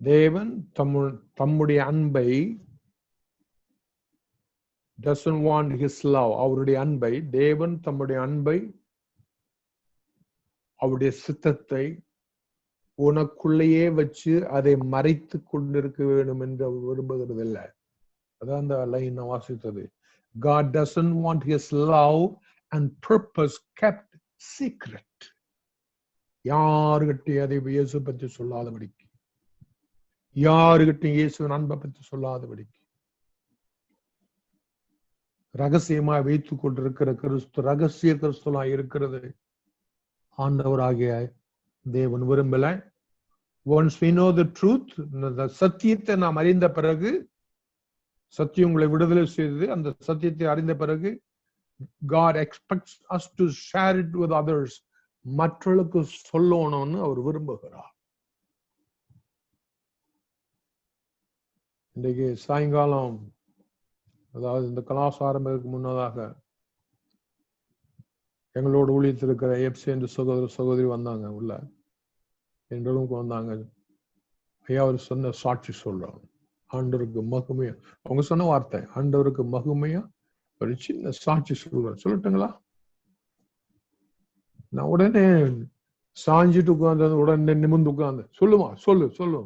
தேவன் தம்முடைய அன்பை doesn't want his love, அவருடைய அன்பை, தேவன் தம்முடைய அன்பை, அவருடைய சித்தத்தை உனக்குள்ளேயே வச்சு அதை மறைத்து கொண்டிருக்க வேண்டும் என்று அவர் விரும்புகிறது இல்லை. அதான் அந்த லைன் நான் வாசித்தது. God doesn't want his love and purpose kept secret. யாருகிட்டையும் அதை இயேசு பற்றி சொல்லாதபடிக்கு, யாருகிட்டையும் இயேசுவின் அன்பை பற்றி சொல்லாதபடிக்கு, ரகசியமா வைத்துக் கொண்டிருக்கிற கிறிஸ்து, ரகசிய கிறிஸ்துவா இருக்கிறது ஆண்டவராகிய தேவன் விரும்பல. Once we know the truth, சத்தியத்தை நாம் அறிந்த பிறகு, சத்தியம் உங்களை விடுதலை செய்து அந்த சத்தியத்தை அறிந்த பிறகு, God expects us to share it with others. மற்றவர்களுக்கு சொல்லணும்னு அவர் விரும்புகிறார். இன்றைக்கு சாயங்காலம், அதாவது இந்த கிளாஸ் ஆரம்பிக்கு முன்னதாக எங்களோட ஊழியத்தில் இருக்கிற எப்சி என்ற சகோதரி வந்தாங்க. உள்ள என் ரூமுக்கு வந்தாங்க. ஐயா அவர் சொன்ன சாட்சி சொல்றாங்க, ஆண்டவருக்கு மகிமையா, அவங்க சொன்ன வார்த்தை, ஆண்டவருக்கு மகிமையா ஒரு சின்ன சாட்சி சொல்றேன், சொல்லட்டுங்களா? நான் உடனே சாஞ்சிட்டு உட்கார்ந்து, உடனே நிமிர்ந்து உட்கார்ந்து, சொல்லுமா, சொல்லு.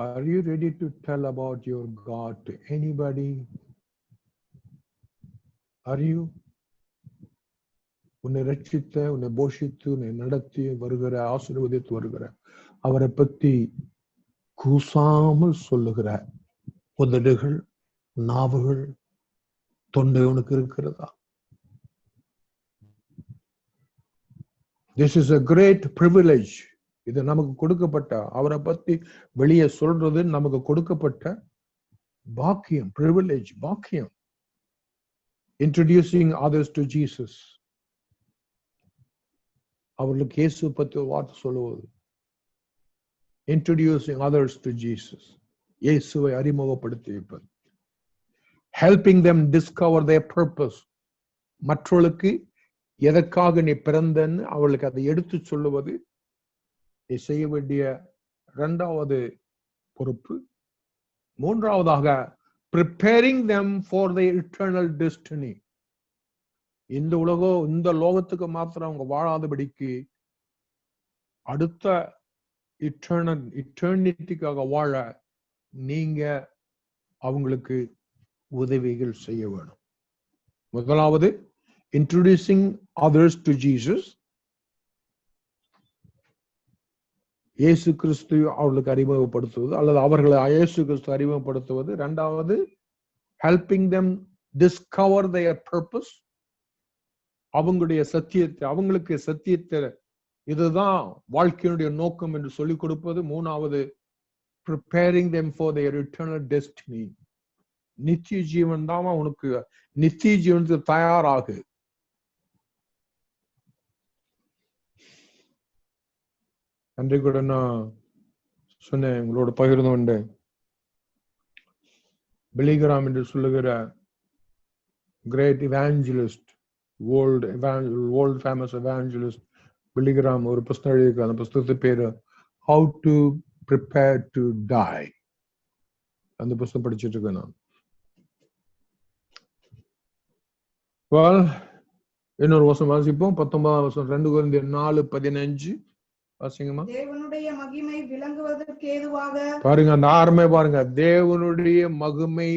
Are you ready to tell about your God to anybody? Are you? உன்னை ரட்சித்த, உன்னை போஷித்து, உன்னை நடத்தி வருகிற, ஆசீர்வதித்து வருகிற அவரை பத்தி கூசாமல் சொல்லுகிற உதடுகள், நாவுகள், தொண்டை உனக்கு இருக்கிறதா? This is a great privilege. இது நமக்கு கொடுக்கப்பட்ட, அவரை பத்தி வெளியே சொல்றது நமக்கு கொடுக்கப்பட்ட பாக்கியம், privilege, பாக்கியம். Introducing others to Jesus. அவர்களுக்கு இயேசு பத்தி வார்த்தை சொல்லுவது. Introducing others to Jesus. இயேசுவை அறிமுகப்படுத்தி வைப்பது. Helping them discover their purpose. மற்றவர்களுக்கு எதற்காக நீ பிறந்தன்னு அவளுக்கு அதை எடுத்து சொல்லுவது நீ செய்ய வேண்டிய 2வது பொறுப்பு. 3வதாக, preparing them for their eternal destiny. இந்த லோகத்துக்கு மாத்திரம் அவங்க வாழாதபடிக்கு அடுத்த இட்டர்னிட்டிக்காக வாழ நீங்க அவங்களுக்கு உதவிகள் செய்ய வேணும். முதலாவது, introducing others to Jesus. இயேசு கிறிஸ்து அவர்களுக்கு அறிமுகப்படுத்துவது அல்லது அவர்களை இயேசு கிறிஸ்து அறிமுகப்படுத்துவது. 2வது, helping them discover their purpose. அவங்களுடைய சத்தியத்தை, அவங்களுக்கு சத்தியத்தை இதுதான் வாழ்க்கையினுடைய நோக்கம் என்று சொல்லிக் கொடுப்பது. மூணாவது, preparing them for their eternal destiny. நித்திய ஜீவன் தான் உனக்கு, நித்திய ஜீவனுக்கு தயாராகு. அன்றைக்கு கூட நான் சொன்னேன், உங்களோட பகிர்ந்து கொண்டு, பிலிகிராம் என்று சொல்லுகிற great evangelist, world famous evangelist Billy Graham ஒரு புஸ்தகம் எழுதியிருக்காரு. அந்த புஸ்தகத்து பேரு How to Prepare to Die. அந்த புஸ்தகம் படிச்சுட்டு இருக்கேன் நான். இன்னொரு வருஷம் வாசிப்போம். 19ஆம் வருஷம் 2 கொரிந்தியர் 4:15 வாசிங்கம்மா. தேவனுடைய மகிமை விளங்குவதற்கு ஏதுவாக, பாருங்க அந்த ஆரம்பமே பாருங்க, தேவனுடைய மகிமை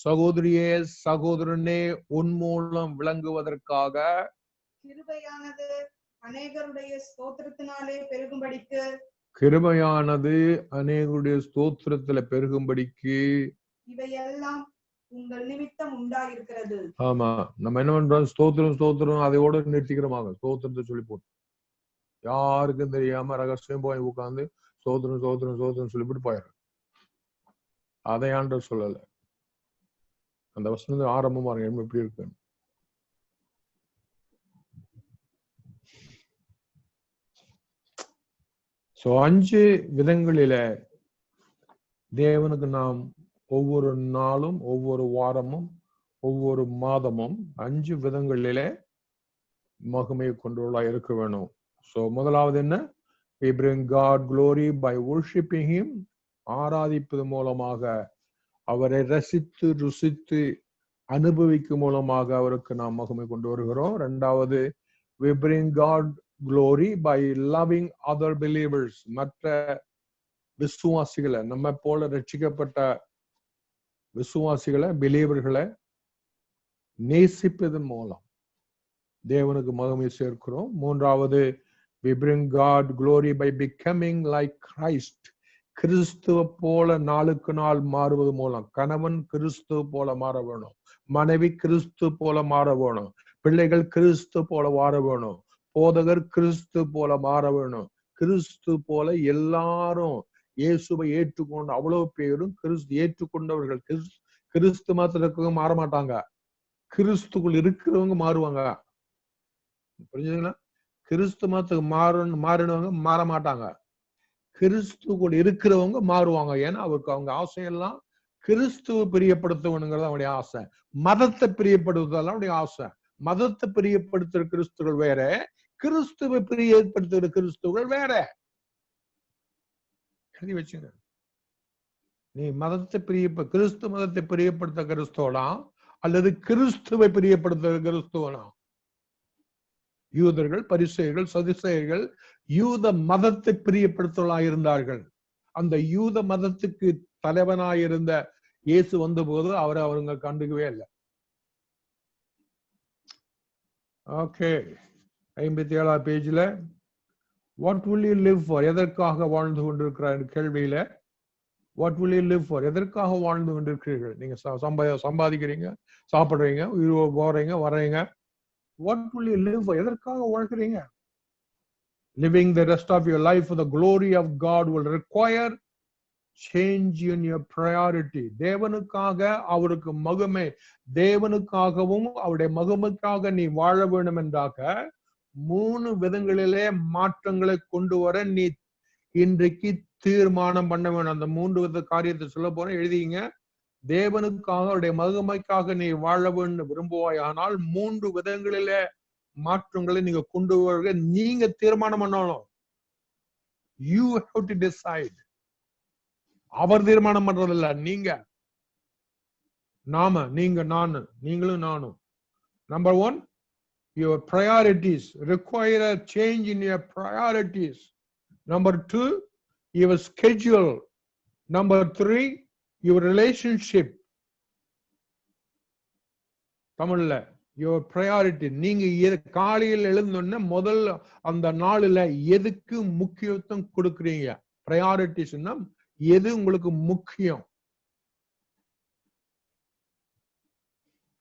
சகோதரியே சகோதரனே உன் மூலம் விளங்குவதற்காக கிருபையானது அநேகருடைய ஸ்தோத்திரத்தினாலே பெருகும்படிக்கு, கிருபையானது அநேகருடைய ஸ்தோத்திரத்துல பெருகும்படிக்கு இவையெல்லாம் உங்கள் நிமித்தம் உண்டாயிருக்கிறது. ஆமா, நம்ம என்ன பண்றோம், ஸ்தோத்திரம் அதையோட நிறுத்திக்கிறோமாங்க. ஸ்தோத்திரத்தை சொல்லி போட்டு யாருக்கும் தெரியாம ரகசியம் போய் உட்கார்ந்து ஸ்தோத்திரம் சொல்லிவிட்டு போயிடுறோம். அதை ஆண்டவர் சொல்லல. அந்த வசனத்தை ஆரம்பமா பாருங்க எப்படி இருக்கு. சோ 5 விதங்களில தேவனுக்கு நாம் ஒவ்வொரு நாளும், ஒவ்வொரு வாரமும், ஒவ்வொரு மாதமும் 5 விதங்களிலே மகிமையை கொண்டுள்ளா இருக்க வேணும். சோ முதலாவது என்ன? We bring God glory by worshiping Him. ஆராதிப்பது மூலமாக, அவரை ரசித்து ருசித்து அனுபவிக்கும் மூலமாக அவருக்கு நாம் மகிமை கொண்டு வருகிறோம். இரண்டாவது, we bring God glory by loving other believers. மற்ற விசுவாசிகளை, நம்ம போல ரட்சிக்கப்பட்ட விசுவாசிகளை, பிலீவர்களை நேசிப்பதன் மூலம் தேவனுக்கு மகிமை சேர்க்கிறோம். மூன்றாவது, we bring God glory by becoming like Christ. கிறிஸ்துவ போல நாளுக்கு நாள் மாறுவது மூலம். கணவன் கிறிஸ்துவ போல மாற வேணும், மனைவி கிறிஸ்து போல மாற வேணும், பிள்ளைகள் கிறிஸ்து போல மாற வேணும், போதகர் கிறிஸ்து போல மாற வேணும். கிறிஸ்து போல எல்லாரும் இயேசுவை ஏற்றுக்கொண்டு, அவ்வளவு பேரும் ஏற்றுக்கொண்டவர்கள். கிறிஸ்து மாத்திரத்துக்கு மாற மாட்டாங்க, கிறிஸ்துக்குள் இருக்கிறவங்க மாறுவாங்க. புரிஞ்சுதுங்களா? கிறிஸ்து மாத்திரத்துக்கு மாறினவங்க மாற மாட்டாங்க, கிறிஸ்துக்குள் இருக்கிறவங்க மாறுவாங்க. ஏன்னா அவருக்கு அவங்க ஆசையெல்லாம் கிறிஸ்துவ பிரியப்படுத்தணுங்கிறது அவனுடைய ஆசை. மதத்தை பிரியப்படுத்துவதெல்லாம் அவனுடைய ஆசை. மதத்தை பிரியப்படுத்துற கிறிஸ்துகள் வேற, கிறிஸ்துவை பிரியப்படுத்துகிற கிறிஸ்துகள் வேற. எழுதி வச்சுங்க. நீ மதத்தை கிறிஸ்து மதத்தை பிரியப்படுத்த கிறிஸ்துவனா அல்லது கிறிஸ்துவை பிரியப்படுத்துகிற கிறிஸ்துவனா? யூதர்கள், பரிசேயர்கள், சதுசேயர்கள் யூத மதத்தை பிரியப்படுத்தலாம் இருந்தார்கள். அந்த யூத மதத்துக்கு தலைவனாயிருந்த இயேசு வந்த போது அவரை அவங்க கண்டுக்கவே இல்லை. ஓகே, 57ஆம் பேஜ்ல what will you live for, எதற்காக வாழ்ந்து கொண்டிருக்கிறார் கேள்வியில what will you live for, எதற்காக வாழ்ந்து கொண்டிருக்கிறீர்கள்? நீங்க சம்பாதிக்கிறீங்க, சாப்பிடுறீங்க, போறீங்க, வர்றீங்க. What will you live for? எதற்காக வாழ்கிறீங்க? Living the rest of your life for the glory of God will require change in your priority. தேவனுக்காக, அவருக்கு மகிமை, தேவனுக்காகவும் அவருடைய மகிமைக்காக நீ வாழ வேண்டும் என்றாக 3 விதங்களிலே மாற்றங்களை கொண்டு வர நீ இன்றைக்கு தீர்மானம் பண்ண வேணும். அந்த 3 வித காரியத்தை சொல்ல போறேன், எழுதிங்க. தேவனுக்காக, அவருடைய மகிமைக்காக நீ வாழ வேண்டும் விரும்புவாய். ஆனால் 3 விதங்களிலே மாற்றங்களை நீங்க கொண்டு வர நீங்க தீர்மானம் பண்ணணும். You have to decide. அவர் தீர்மானம் பண்றதில்ல, நீங்க, நாம, நீங்க, நானு, நீங்களும் நானும். Number 1, your priorities require a change in your priorities. Number 2, your schedule. Number 3, your relationship. தமிழ்ல your priority. நீங்க காலையில் எழுந்தோடனே முதல் அந்த நாளில எதுக்கு முக்கியத்துவம் கொடுக்குறீங்க? priorities-னா எது உங்களுக்கு முக்கியம்?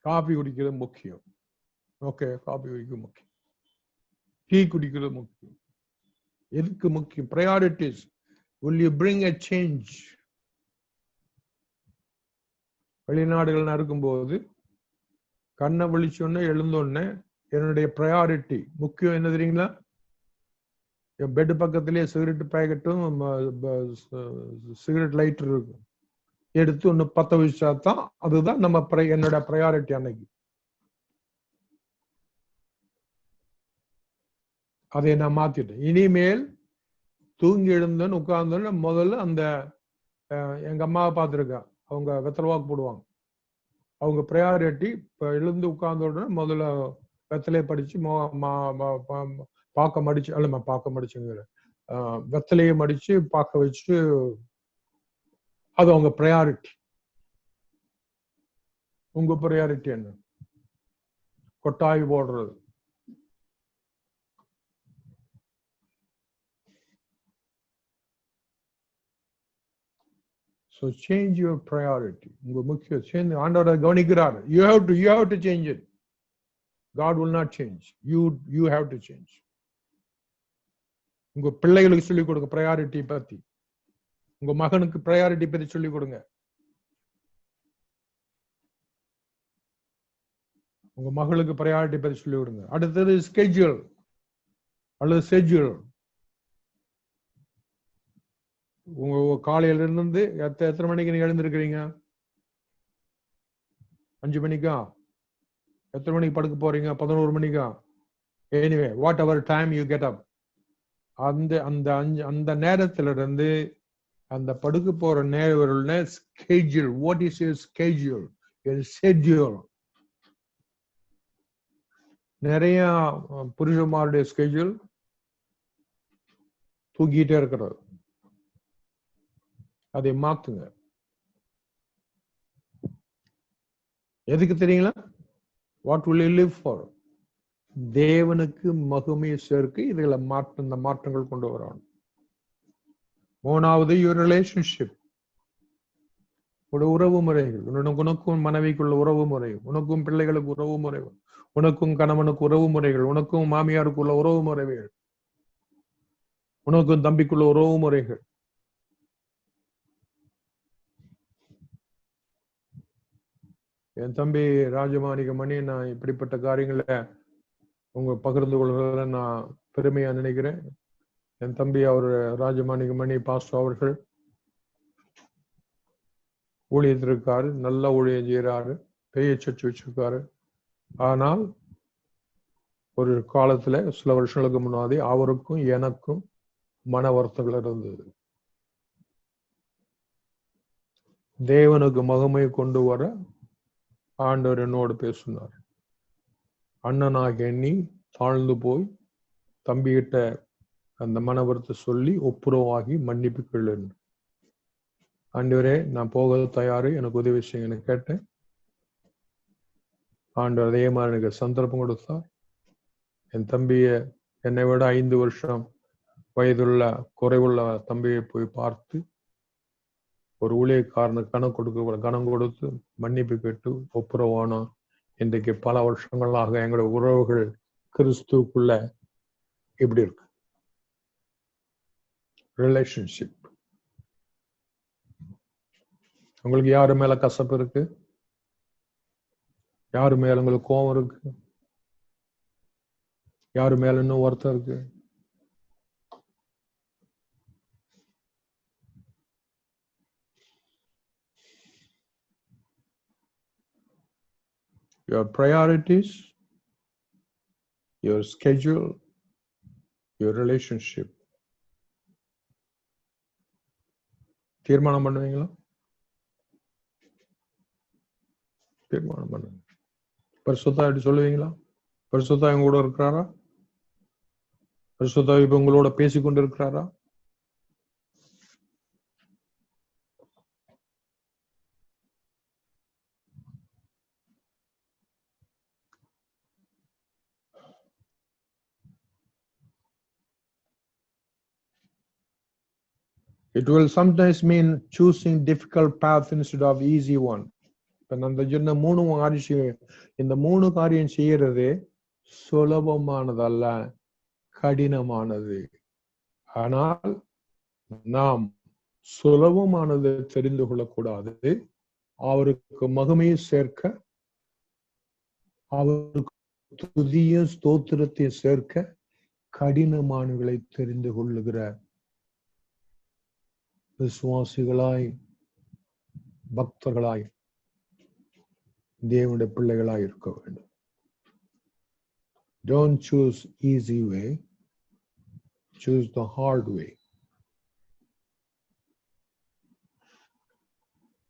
காபி குடிக்கிறது முக்கியம். ஓகே, காபி குடிக்கிறது முக்கியம். டீ குடிக்கிறது முக்கியம். எதுக்கு முக்கியம்? priorities. Will you bring a change? வெளிநாடுகள் இருக்கும்போது கண்ணை விழிச்சோன்னே எழுந்தோடனே என்னுடைய ப்ரையாரிட்டி முக்கியம் என்ன தெரியுங்களா? என் பெட் பக்கத்திலேயே சிகரெட் பேக்கெட்டும் சிகரெட் லைட்டர் இருக்கும். எடுத்து ஒன்று பத்த வச்சா தான் அதுதான் நம்ம என்னோட ப்ரையாரிட்டி. அன்னைக்கு அதை நான் மாத்திட்டேன். இனிமேல் தூங்கி எழுந்தோன்னு உட்கார்ந்தோன்னு முதல்ல அந்த எங்க அம்மாவை பார்த்துருக்கேன், அவங்க வெத்தலை வாக்கு போடுவாங்க. அவங்க ப்ரையாரிட்டி இப்போ எழுந்து உட்கார்ந்த உடனே முதல்ல வெத்தலையை படிச்சு பார்க்க மடிச்சு அல்ல பார்க்க மடிச்சுங்கிற வெத்தலையை மடிச்சு பார்க்க வச்சு அது அவங்க ப்ரையாரிட்டி. உங்க ப்ரையாரிட்டி என்ன? கொட்டாய் போடுறது. So change your priority. உங்க முக்கிய change. ஆண்டவர் கவனிக்கிறார். You have to change it. God will not change. You have to change. உங்க பிள்ளைகளுக்கு சொல்லிக் கொடுங்க priority பத்தி. உங்க மகனுக்கு priority பத்தி சொல்லிக் கொடுங்க. உங்க மகளுக்கு priority பத்தி சொல்லிக் கொடுங்க. அடுத்தது schedule அல்லது schedule. உங்க காலையில இருந்து எத்தனை மணிக்கு நீங்க எழுந்திருக்கிறீங்க? 5 மணிக்கா? எத்தனை மணிக்கு படுக்க போறீங்க? 11 மணிக்கா? Anyway what ever time you get up, அந்த நேரத்துல இருந்து அந்த படுக்க போற நேரம் schedule. What is your schedule? Schedule. நிறைய புருஷமாருடைய ஸ்கெட்யூல் தூக்கிட்டே இருக்கிறது. அதை மாத்துங்க. எதுக்கு தெரியுங்களா? What will you live for? தேவனுக்கு மகிமையை சேர்க்க இதுல இந்த மாற்றங்கள் கொண்டு வரணும். 3வது யுவர் ரிலேஷன்ஷிப், உறவு முறைகள். உனக்கும் மனைவிக்குள்ள உறவு முறை, உனக்கும் பிள்ளைகளுக்கு உறவு முறை, உனக்கும் கணவனுக்கு உறவு முறைகள், உனக்கும் மாமியாருக்குள்ள உறவு முறைகள், உனக்கும் தம்பிக்குள்ள உறவு முறைகள். என் தம்பி ராஜமாணிகமணி, நான் இப்படிப்பட்ட காரியங்களை உங்க பகிர்ந்து கொள்வதில் நான் பெருமையா நினைக்கிறேன். என் தம்பி அவர் ராஜமாணிகமணி பாஸ்டர் அவர்கள் ஊழியத்தில் இருக்காரு, நல்ல ஊழியம் செய்யறாரு, பெரிய சர்ச் வச்சிருக்காரு. ஆனால் ஒரு காலத்துல சில வருஷங்களுக்கு முன்னாடி அவருக்கும் எனக்கும் மன வருத்தங்கள் இருந்தது. தேவனுக்கு மகிமை கொண்டு வர ஆண்டவர் என்னோடு பேசினார். அண்ணனாக எண்ணி தாழ்ந்து போய் தம்பிகிட்ட அந்த மனவரத்தை சொல்லி ஒப்புரவாகி மன்னிப்பு கேளு. ஆண்டவரே, நான் போக தயாரு, எனக்கு உதவி செய்யுங்கன்னு கேட்டேன். ஆண்டவர் அதே மாதிரி எனக்கு சந்தர்ப்பம் கொடுத்தார். என் தம்பிய என்னை விட 5 வருஷம் வயதுள்ள குறைவுள்ள தம்பியை போய் பார்த்து ஒரு ஊழியக்காரனுக்கு கணம் கொடுத்து மன்னிப்பு கேட்டு ஒப்புரவானோம். இன்றைக்கு பல வருஷங்களாக எங்களுடைய உறவுகள் கிறிஸ்துக்குள்ள இப்படி இருக்கு. ரிலேஷன்ஷிப். உங்களுக்கு யாரு மேல கசப்பு இருக்கு? யாரு மேல உங்களுக்கு கோபம் இருக்கு? யாரு மேல இன்னும் வருத்தம் இருக்கு? Your priorities, your schedule, your relationship. தீர்மானம் பண்ணுவீங்களா? தீர்மானம் பண்ணுங்க. பரிசுத்தா எப்படி சொல்லுவீங்களா? பரிசுத்தா எங்க கூட இருக்கிறாரா? பரிசுத்தா இப்ப உங்களோட பேசிக்கொண்டு இருக்கிறாரா? It will sometimes mean choosing difficult path instead of easy one. இப்ப நான் சொன்ன 3 காரியம், இந்த 3 காரியம் செய்யறது சுலபமானதல்ல, கடினமானது. ஆனால் நாம் சுலபமானது தெரிந்து கொள்ளக்கூடாது. அவருக்கு மகிமையை சேர்க்க, அவருக்கு துதிய ஸ்தோத்திரத்தை சேர்க்க கடினமானவர்களை தெரிந்து கொள்ளுகிற விசுவாசிகளாய், பக்தர்களாய், தேவனுடைய பிள்ளைகளாய் இருக்க வேண்டும். Don't choose easy way, choose the hard way.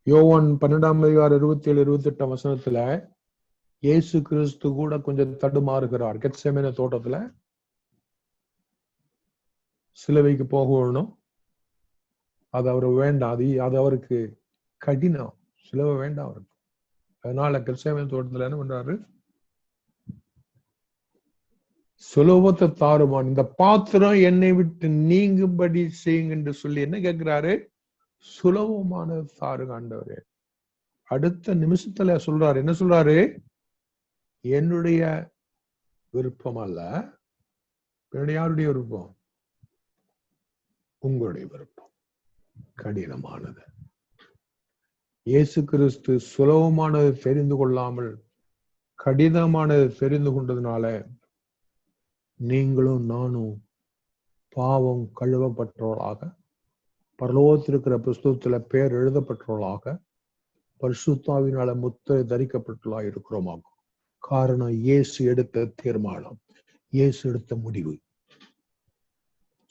யோவான் 12:27-28 இயேசு கிறிஸ்து கூட கொஞ்சம் தடுமாறுகிறார். கெத்செமனே தோட்டத்துல சிலுவைக்கு போகணும், அது அவரு வேண்டாம், அது அவருக்கு கடினம், சிலுவை வேண்டாம் அவருக்கு. அதனால கெத்செமனே தோட்டத்துல என்ன பண்றாரு, சுலபத்தை தாருமான், இந்த பாத்திரம் என்னை விட்டு நீங்கும்படி செய்யுங்க என்று சொல்லி என்ன கேட்கிறாரு, சுலபமான தாருங்க ஆண்டவரே. அடுத்த நிமிஷத்துல சொல்றாரு, என்ன சொல்றாரு, என்னுடைய விருப்பம் அல்ல, என்னுடைய யாருடைய விருப்பம், உங்களுடைய விருப்பம். கடினமானது. இயேசு கிறிஸ்து சுலபமானது தெரிந்து கொள்ளாமல் கடினமானது தெரிந்து கொண்டதுனால நீங்களும் நானும் பாவம் கழுவப்பட்டவர்களாக, பரலோகத்திற்கிற புஸ்தகத்துல பேர் எழுதப்பட்டவர்களாக, பரிசுத்தாவினால முத்திரை தரிக்கப்பட்டுள்ளா இருக்கிறோமாகும். காரணம் இயேசு எடுத்த தீர்மானம், இயேசு எடுத்த முடிவு.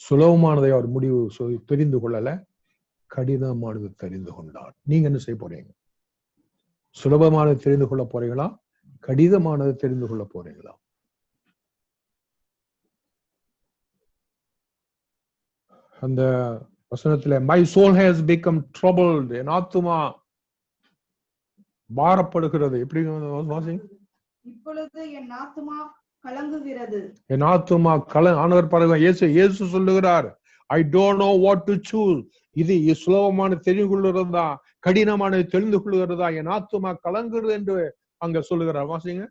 சுலபமானதை அவர் முடிவு தெரிந்து கொள்ளல, கடினமானது தெரிந்து கொண்டார். நீங்க என்ன செய்ய போறீங்க? சுலபமானது தெரிந்து கொள்ள போறீங்களா, கடினமானது தெரிந்து கொள்ள போறீங்களா? அந்த வசனத்துல my soul has become troubled, என் ஆத்துமா பாரப்படுகிறது. எப்படி இப்பொழுது என் ஆத்துமா கலங்குகிறது, என் ஆத்துமா ஆனவர் பாருங்க, இயேசு சொல்லுகிறார், I don't know what to choose. இது சுலபமான தெரிந்து கொள்ளுகிறதா, கடினமான தெரிந்து கொள்ளுகிறதா, என் ஆத்துமா கலங்குகிறது என்று அங்க சொல்லுகிறார். வாசிங்க.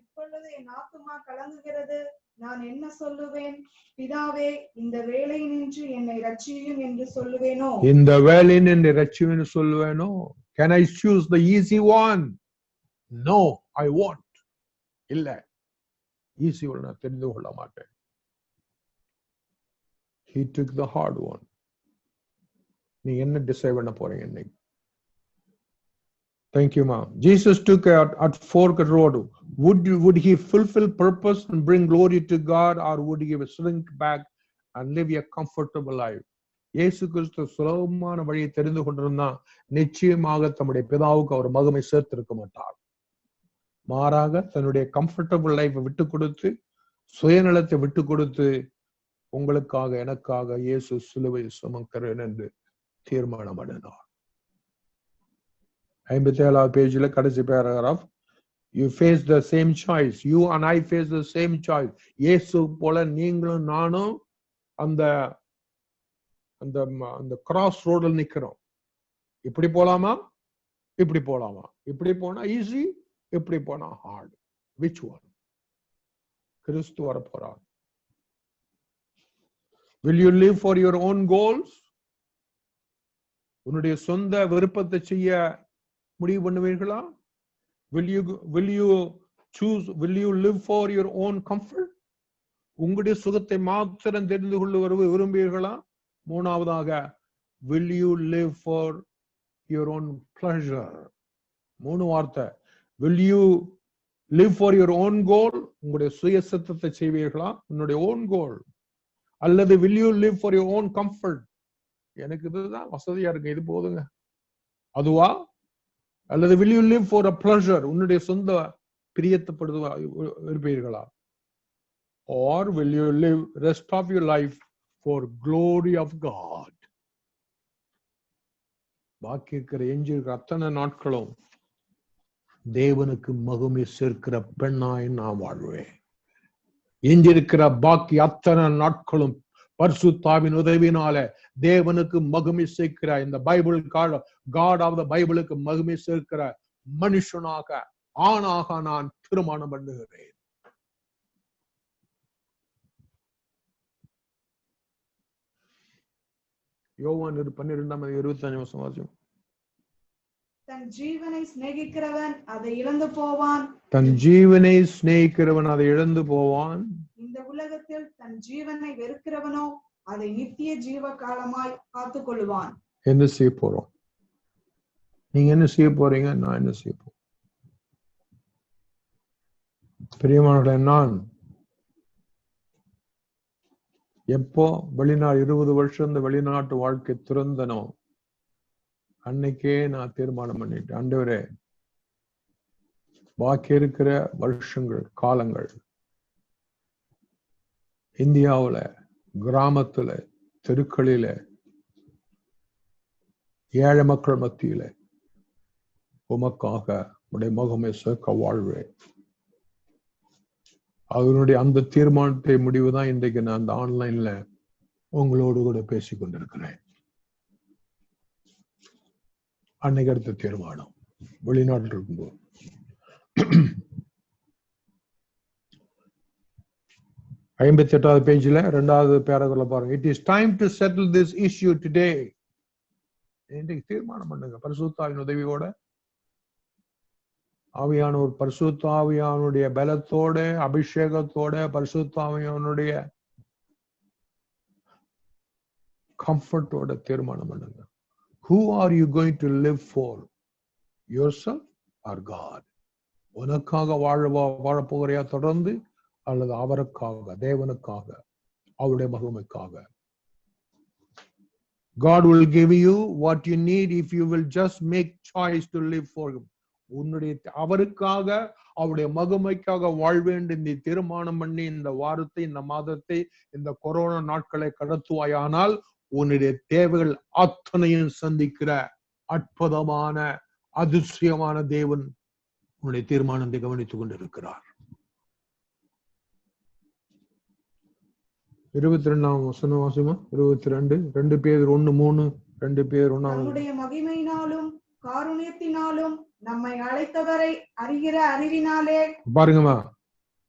இப்பொழுது என் ஆத்துமா கலங்குகிறது, நான் என்ன சொல்லுவேன்? பிதாவே, இந்த வேளையினின்று என்னை ரட்சியும் என்று சொல்லுவேனோ? இந்த வேளையின் என்னை ரட்சியும் என்று சொல்லுவேனோ? Can I choose the easy one? No, I won't. இல்ல, ஈஸி ஒன்று நான் தெரிந்து கொள்ள மாட்டேன். He took the hard one. நீ என்ன டிசைட் பண்ண போறீங்க இன்னைக்கு? Thank you, ma'am. Jesus took at fork road. Would he fulfill purpose and bring glory to God, or would he shrink back and live a comfortable life? இயேசு கிறிஸ்து சுலபமான வழியை தெரிந்து கொண்டிருந்தா நிச்சயமாக தம்முடைய பிதாவுக்கு அவர் மகிமை சேர்த்திருக்க மாட்டார். மாறாக தன்னுடைய கம்ஃபர்டபுள் லைஃபை விட்டு கொடுத்து, சுயநலத்தை விட்டு கொடுத்து, உங்களுக்காக எனக்காக இயேசு சிலுவை சுமக்கிறேன் என்று தீர்மானம் பண்ணினார். 57வது பேஜ்ல கடைசி paragraph, you face the same choice, you and I face the same choice. இயேசு போல நீங்களும் நானும் அந்த அந்த அந்த கிராஸ் ரோட்ல நிக்கிறோம். இப்படி போலாமா, இப்படி போலாமா? இப்படி போனா ஈஸி, இப்படி போனா ஹார்ட். which one? கிறிஸ்து வர போறார். will you live for your own goals? உன்னுடைய சொந்த விருப்பத்தை செய்ய முடிவு பண்ணுவீர்களா? will you choose, will you live for your own comfort? உங்களுடைய சுகத்தை மாத்திரம் தெரிந்து கொள்ள விரும்புவீர்களா? மூணாவதாக, will you live for your own pleasure? மூணு வார்த்தை. will you live for your own goal? உங்களுடைய சுய சித்தத்தை செய்வீர்களா, உன்னுடைய own goal? அல்லது will you live for your own comfort? எனக்கு இதுதான் வசதியா இருக்கு, இது போதுங்க, அதுவா? அல்லது will you live for a pleasure? உன்னுடைய சொந்த பிரியத்தப்படுவா இருப்பீர்களா? or will you live rest of your life for glory of God? பாக்கி இருக்கிற எஞ்சிருக்கிற அத்தனை நாட்களும் தேவனுக்கு மகிமை சேர்க்கிற பெண்ணாய் நான் வாழ்வேன். எஞ்சிருக்கிற பாக்கி அத்தனை நாட்களும் பரிசுத்தாவின் உதவினால தேவனுக்கு மகிமை சேர்க்கிற, இந்த பைபிள் காட் ஆஃப் த பைபிளுக்கு மகிமை சேர்க்கிற மனுஷனாக ஆணாக நான் திருமணம் பண்ணுகிறேன். யோவான் 12:25 தன் ஜீவனை சிநேகிக்கிறவன் அதை இழந்து போவான். தன் ஜீவனை சிநேகிக்கிறவன் அதை இழந்து போவான். இந்த உலகத்தில் தன் ஜீவனை வெறுக்கிறவனோ அதை நித்திய ஜீவ காலமாய் காத்துக் கொள்வான். என்ன செய்ய போறோம்? நீங்க என்ன செய்ய போறீங்க? நான் என்ன செய்ய போறேன்? பிரியமானவர்களே, நான் எப்போ வெளிநாடு 20 வருஷம் இந்த வெளிநாட்டு வாழ்க்கை துறந்தனோ அன்னைக்கே நான் தீர்மானம் பண்ணிட்டேன், ஆண்டவரே பாக்கி இருக்கிற வருஷங்கள் காலங்கள் இந்தியாவுல கிராமத்துல தெருக்களில ஏழை மக்கள் மத்தியில உமக்காக உடைய முகமை சேர்க்க வாழ்வேன். அவருடைய அந்த தீர்மானத்தை முடிவுதான் இன்றைக்கு நான் அந்த ஆன்லைன்ல உங்களோடு கூட பேசிக் கொண்டிருக்கிறேன். அன்னைக்கு அடுத்த தீர்மானம் வெளிநாட்டில் இருக்கும்போது 58வது பேஜ்ல 2வது பேராகிராஃப்ல பாருங்க. It is time to settle this issue today. இன்றைக்கு தீர்மானம் பண்ணுங்க பரிசுத்தாவின் உதவியோட, ஆவியானவர் பரிசுத்த ஆவியானுடைய பலத்தோட அபிஷேகத்தோட பரிசுத்த ஆவியானுடைய கம்ஃபர்ட்டோட தீர்மானம் பண்ணுங்க. Who are you going to live for? Yourself or God? உனக்காக வாழப்போகிறையா தொடர்ந்து, அல்லது அவருக்காக, தேவனுக்காக, அவருடைய மகிமைக்காக? God will give you what you need if you will just make choice to live for him. உன்னுடைய அவருக்காக அவருடைய மகிமைக்காக வாழ்வேன் இந்த தீர்மானம் பண்ணி இந்த வாரத்தை, இந்த மாதத்தை, இந்த கொரோனா நாட்களை கடத்துவாயானால் உன்னுடைய தேவைகள் அத்தனையும் சந்திக்கிற அற்புதமான அதிசயமான தேவன் உன்னுடைய தீர்மானத்தை கவனித்துக் கொண்டிருக்கிறார். 22ஆம் வசனம் வாசிமா. 22 2 பேதுரு 1:3 2 பேதுரு 1. நம்முடைய மகிமையினாலும் காருண்யத்தினாலும் நம்மை அழைத்தவரை அறிகிற அறிவினாலே. பாருங்கம்மா,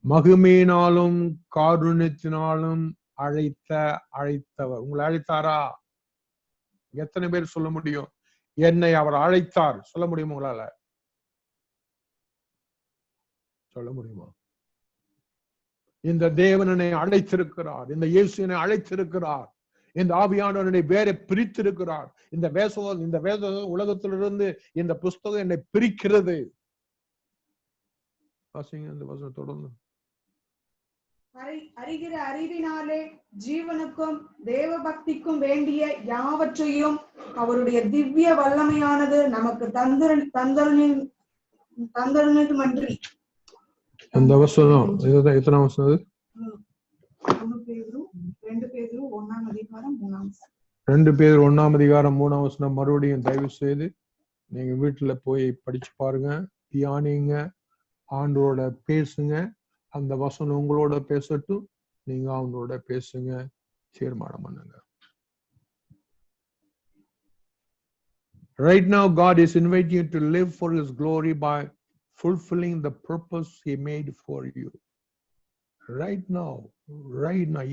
மகிமையினாலும் காருண்யத்தினாலும் அழைத்தவர். உங்களை அழைத்தாரா? எத்தனை பேர் சொல்ல முடியும் என்னை அவர் அழைத்தார்? சொல்ல முடியுமா? உங்களால சொல்ல முடியுமா? இந்த தேவனை அழைத்திருக்கிறார், இந்த இயேசுவை அழைத்திருக்கிறார், இந்த ஆவியானவரை வேற பிரித்திருக்கிறார். இந்த வேத உலகத்திலிருந்து இந்த புஸ்தகம் என்னை பிரிக்கிறது. தொடர்ந்து அறிகிற அறிவினாலே ஜீவனுக்கும் தேவ பக்திக்கும் வேண்டிய யாவற்றையும் அவருடைய திவ்ய வல்லமையானது நமக்கு தந்தருமன்றி. அந்த வசனம் இதுதான். எத்தனை வசனம்? 2 பேதுரு 1ஆம் அதிகாரம் 3ஆம் வசனம். 2 பேதுரு 1ஆம் அதிகாரம் 3ஆம் வசனம். மறுபடியும் தயவு செய்து நீங்க வீட்டுல போய் படிச்சு பாருங்க, தியானிங்க, ஆண்டோட பேசுங்க. அந்த வசனம் உங்களோட பேசட்டும், நீங்க அவங்களோட பேசுங்க, தீர்மானம் பண்ணுங்க. Right now God is inviting you to live for his glory by fulfilling the purpose he made for you. Right now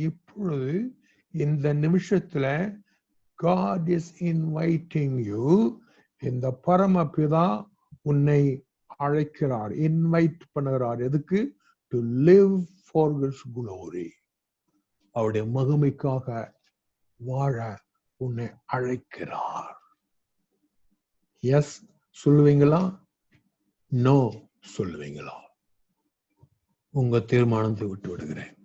இப்பொழுது இந்த நிமிஷத்துல God is inviting you. இந்த பரமபிதா உன்னை அழைக்கிறார், இன்வைட் பண்ணுகிறார். எதுக்கு? To live for his glory. அவருடைய மகிமைக்காக வாழ உன்னை அழைக்கிறார். எஸ் சொல்லுவீங்களா? நோ சொல்லுவீங்களா? உங்க தீர்மானத்தை விட்டு விடுகிறேன்.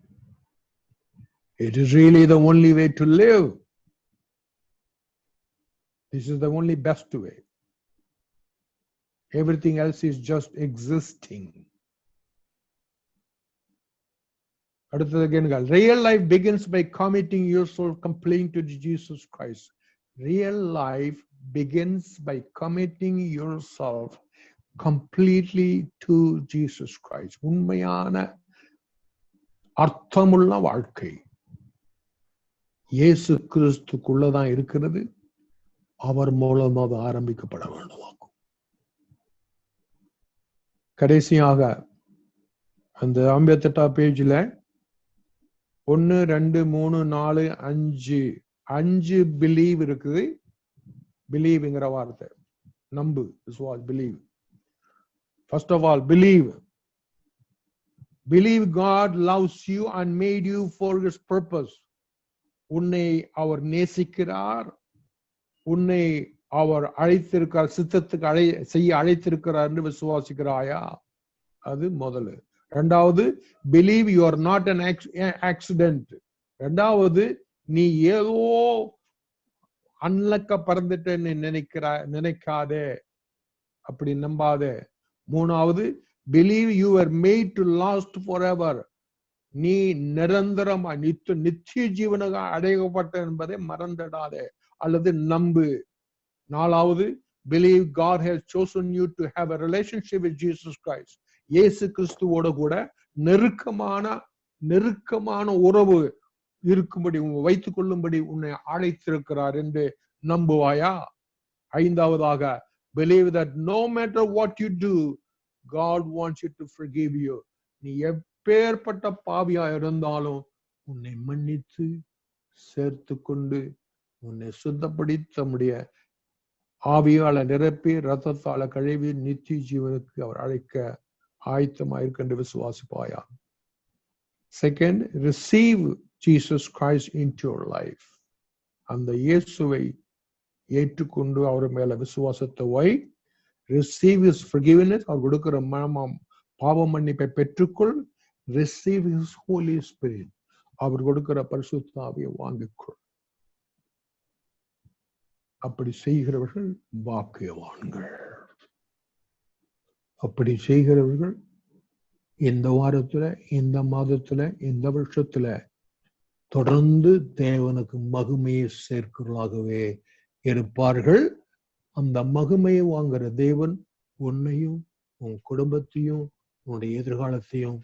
It is really the only way to live. This is the only best way. Everything else is just existing. அடுத்தது கேளுங்கள். Real life begins by committing yourself completely to Jesus Christ. Real life begins by committing yourself completely to Jesus Christ. உண்மையான அர்த்தமுள்ள வாழ்க்கை இயேசு கிறிஸ்துக்குள்ளதான் இருக்கிறது. அவர் மூலமாக ஆரம்பிக்கப்பட வேண்டுமாகும். கடைசியாக அந்த 58 பேஜ்ல 1 2 3 4 5 பிலீவ் இருக்குது. பிலீவ்ங்கிற வார்த்தை நம்பு, விசுவாஸ், believe. First of all believe. Believe God loves you and made you for his purpose. உன்னை அவர் நேசிக்கிறார், உன்னை அவர் அழைத்திருக்கிறார், சித்தத்துக்கு செய்ய அழைத்திருக்கிறார் என்று விசுவாசிக்கிறாயா? அது முதல்ல. இரண்டாவது, believe you are not an accident. இரண்டாவது, நீ ஏதோ அன்லக்க பறந்துட்டேன்னு நினைக்காதே, அப்படி நம்பாதே. மூணாவது, believe you were made to last forever. நீ நிரந்தரமா நித்திய ஜீவனாக அடையப்பட்ட என்பதை மறந்துடாதே அல்லது நம்பு. நாலாவது, believe God has chosen you to have a relationship with Jesus Christ. இயேசு கிறிஸ்துவோட கூட நெருக்கமான உறவு இருக்கும்படி வைத்துக் கொள்ளும்படி உன்னை அழைத்திருக்கிறார் என்று நம்புவாயா? ஐந்தாவதாக, believe that no matter what you do, God wants you to forgive you. நீ எப்பேற்பட்ட பாவியா இருந்தாலும் உன்னை மன்னித்து சேர்த்து கொண்டு உன்னை சுத்தப்படுத்த முடிய ஆவியால நிரப்பி ரத்தத்தால கழுவி நித்திய ஜீவனுக்கு அவர் அழைக்க ஆயத்தமாயிருக்கின்ற விசுவாசிப்பாயா? Second, receive Jesus Christ into your life. அந்த இயேசுவை ஏற்றுக்கொண்டு அவர் மேல விசுவாசத்தை வை. Receive his forgiveness, அவர் கொடுக்கிற பாவ மன்னிப்பை பெற்றுக்கொள். Receive his Holy Spirit, அவர் கொடுக்கிற பரிசுத்த ஆவியை வாங்கிக்கொள். அப்படி செய்கிறவர்கள் பாக்கியவான்கள். அப்படி செய்கிறவர்கள் இந்த வாரத்துல, இந்த மாதத்துல, இந்த வருஷத்துல தொடர்ந்து தேவனுக்கு மகிமையை சேர்க்கிறவர்களாகவே இருப்பார்கள். அந்த மகிமையை வாங்குற தேவன் உன்னையும் உன் குடும்பத்தையும் உன்னுடைய எதிர்காலத்தையும்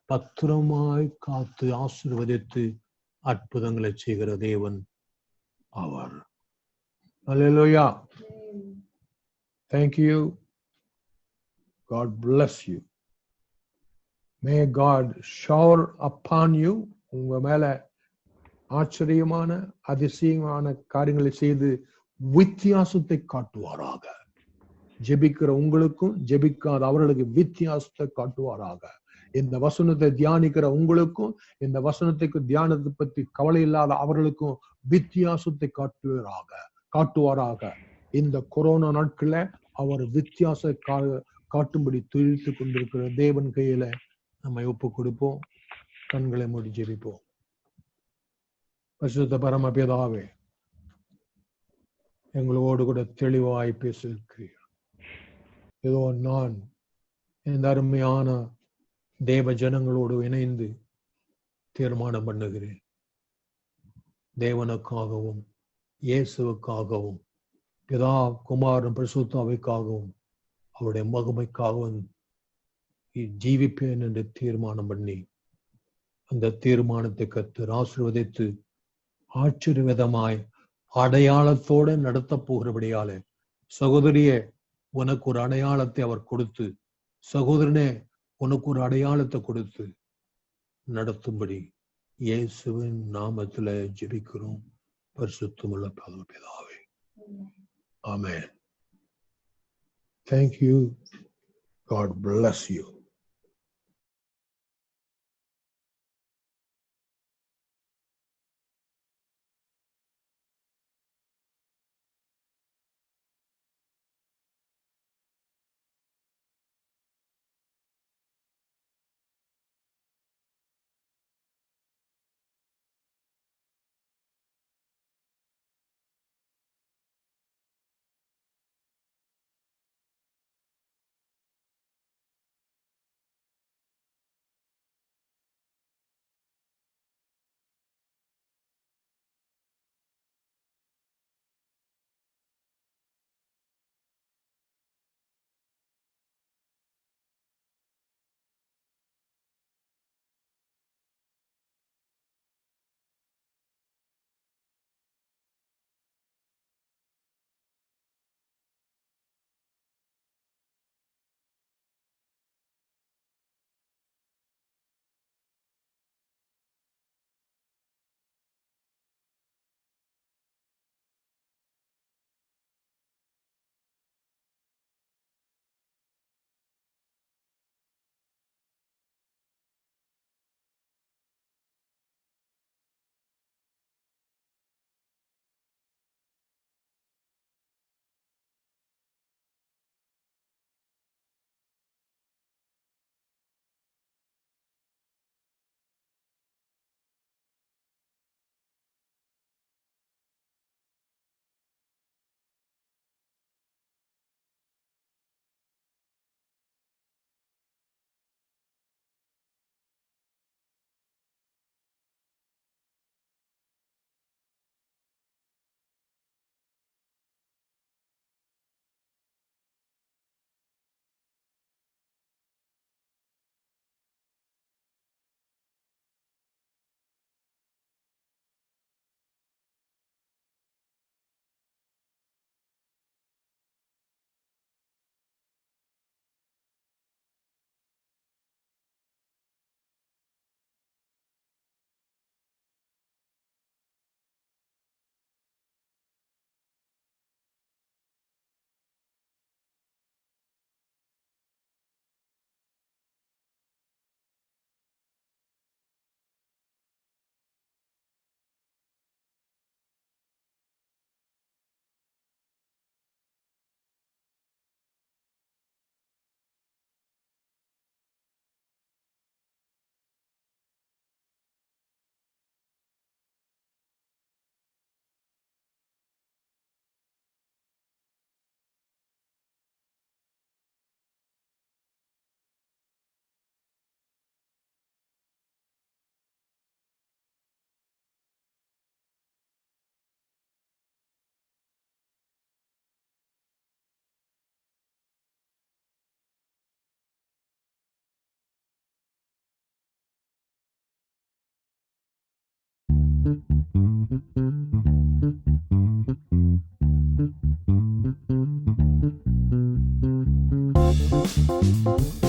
பத்திரமாய் காத்து ஆசீர்வதித்து அற்புதங்களை செய்கிற தேவன் அவர். Hallelujah. Thank you. God bless you. May God shower upon you. உங்க மேல ஆச்சரியமான அதிசயமான காரியங்களை செய்து வித்தியாசத்தை காட்டுவாராக. ஜெபிக்கிற உங்களுக்கும் ஜெபிக்காத அவர்களுக்கு வித்தியாசத்தை காட்டுவாராக. இந்த வசனத்தை தியானிக்கிற உங்களுக்கும் இந்த வசனத்துக்கு தியானத்தை பற்றி கவலை இல்லாத அவர்களுக்கும் வித்தியாசத்தை காட்டுவாராக. இந்த கொரோனா நாட்கள அவர் வித்தியாச காட்டும்படி துதித்து கொண்டிருக்கிற தேவன் கையில நம்மை ஒப்பு கொடுப்போம். கண்களை மூடி ஜெபிப்போம். பரிசுத்த பரமபிதாவே, எங்களோடு கூட தெளிவாய் பேசியிருக்கிறீர். ஏதோ நான் இந்த அருமையான தேவ ஜனங்களோடு இணைந்து தீர்மானம் பண்ணுகிறேன். தேவனுக்காகவும் இயேசுவுக்காகவும் பிதா குமாரன் பரிசுத்தாவிற்காகவும் அவருடைய மகிமைக்காகவும் ஜீவிப்பேன் என்று தீர்மானம் பண்ணி அந்த தீர்மானத்தை கர்த்தர் ஆசீர்வதித்து ஆச்சரியவிதமாய் அடையாளத்தோடு நடத்த போகிறபடியாலே, சகோதரியே உனக்கு ஒரு அடையாளத்தை அவர் கொடுத்து, சகோதரனே உனக்கு ஒரு அடையாளத்தை கொடுத்து நடத்தும்படி இயேசுவின் நாமத்துல ஜெபிக்கிறோம். பரிசுத்தமுள்ள பிதாவே, ஆமென். Thank you. God bless you. Amen.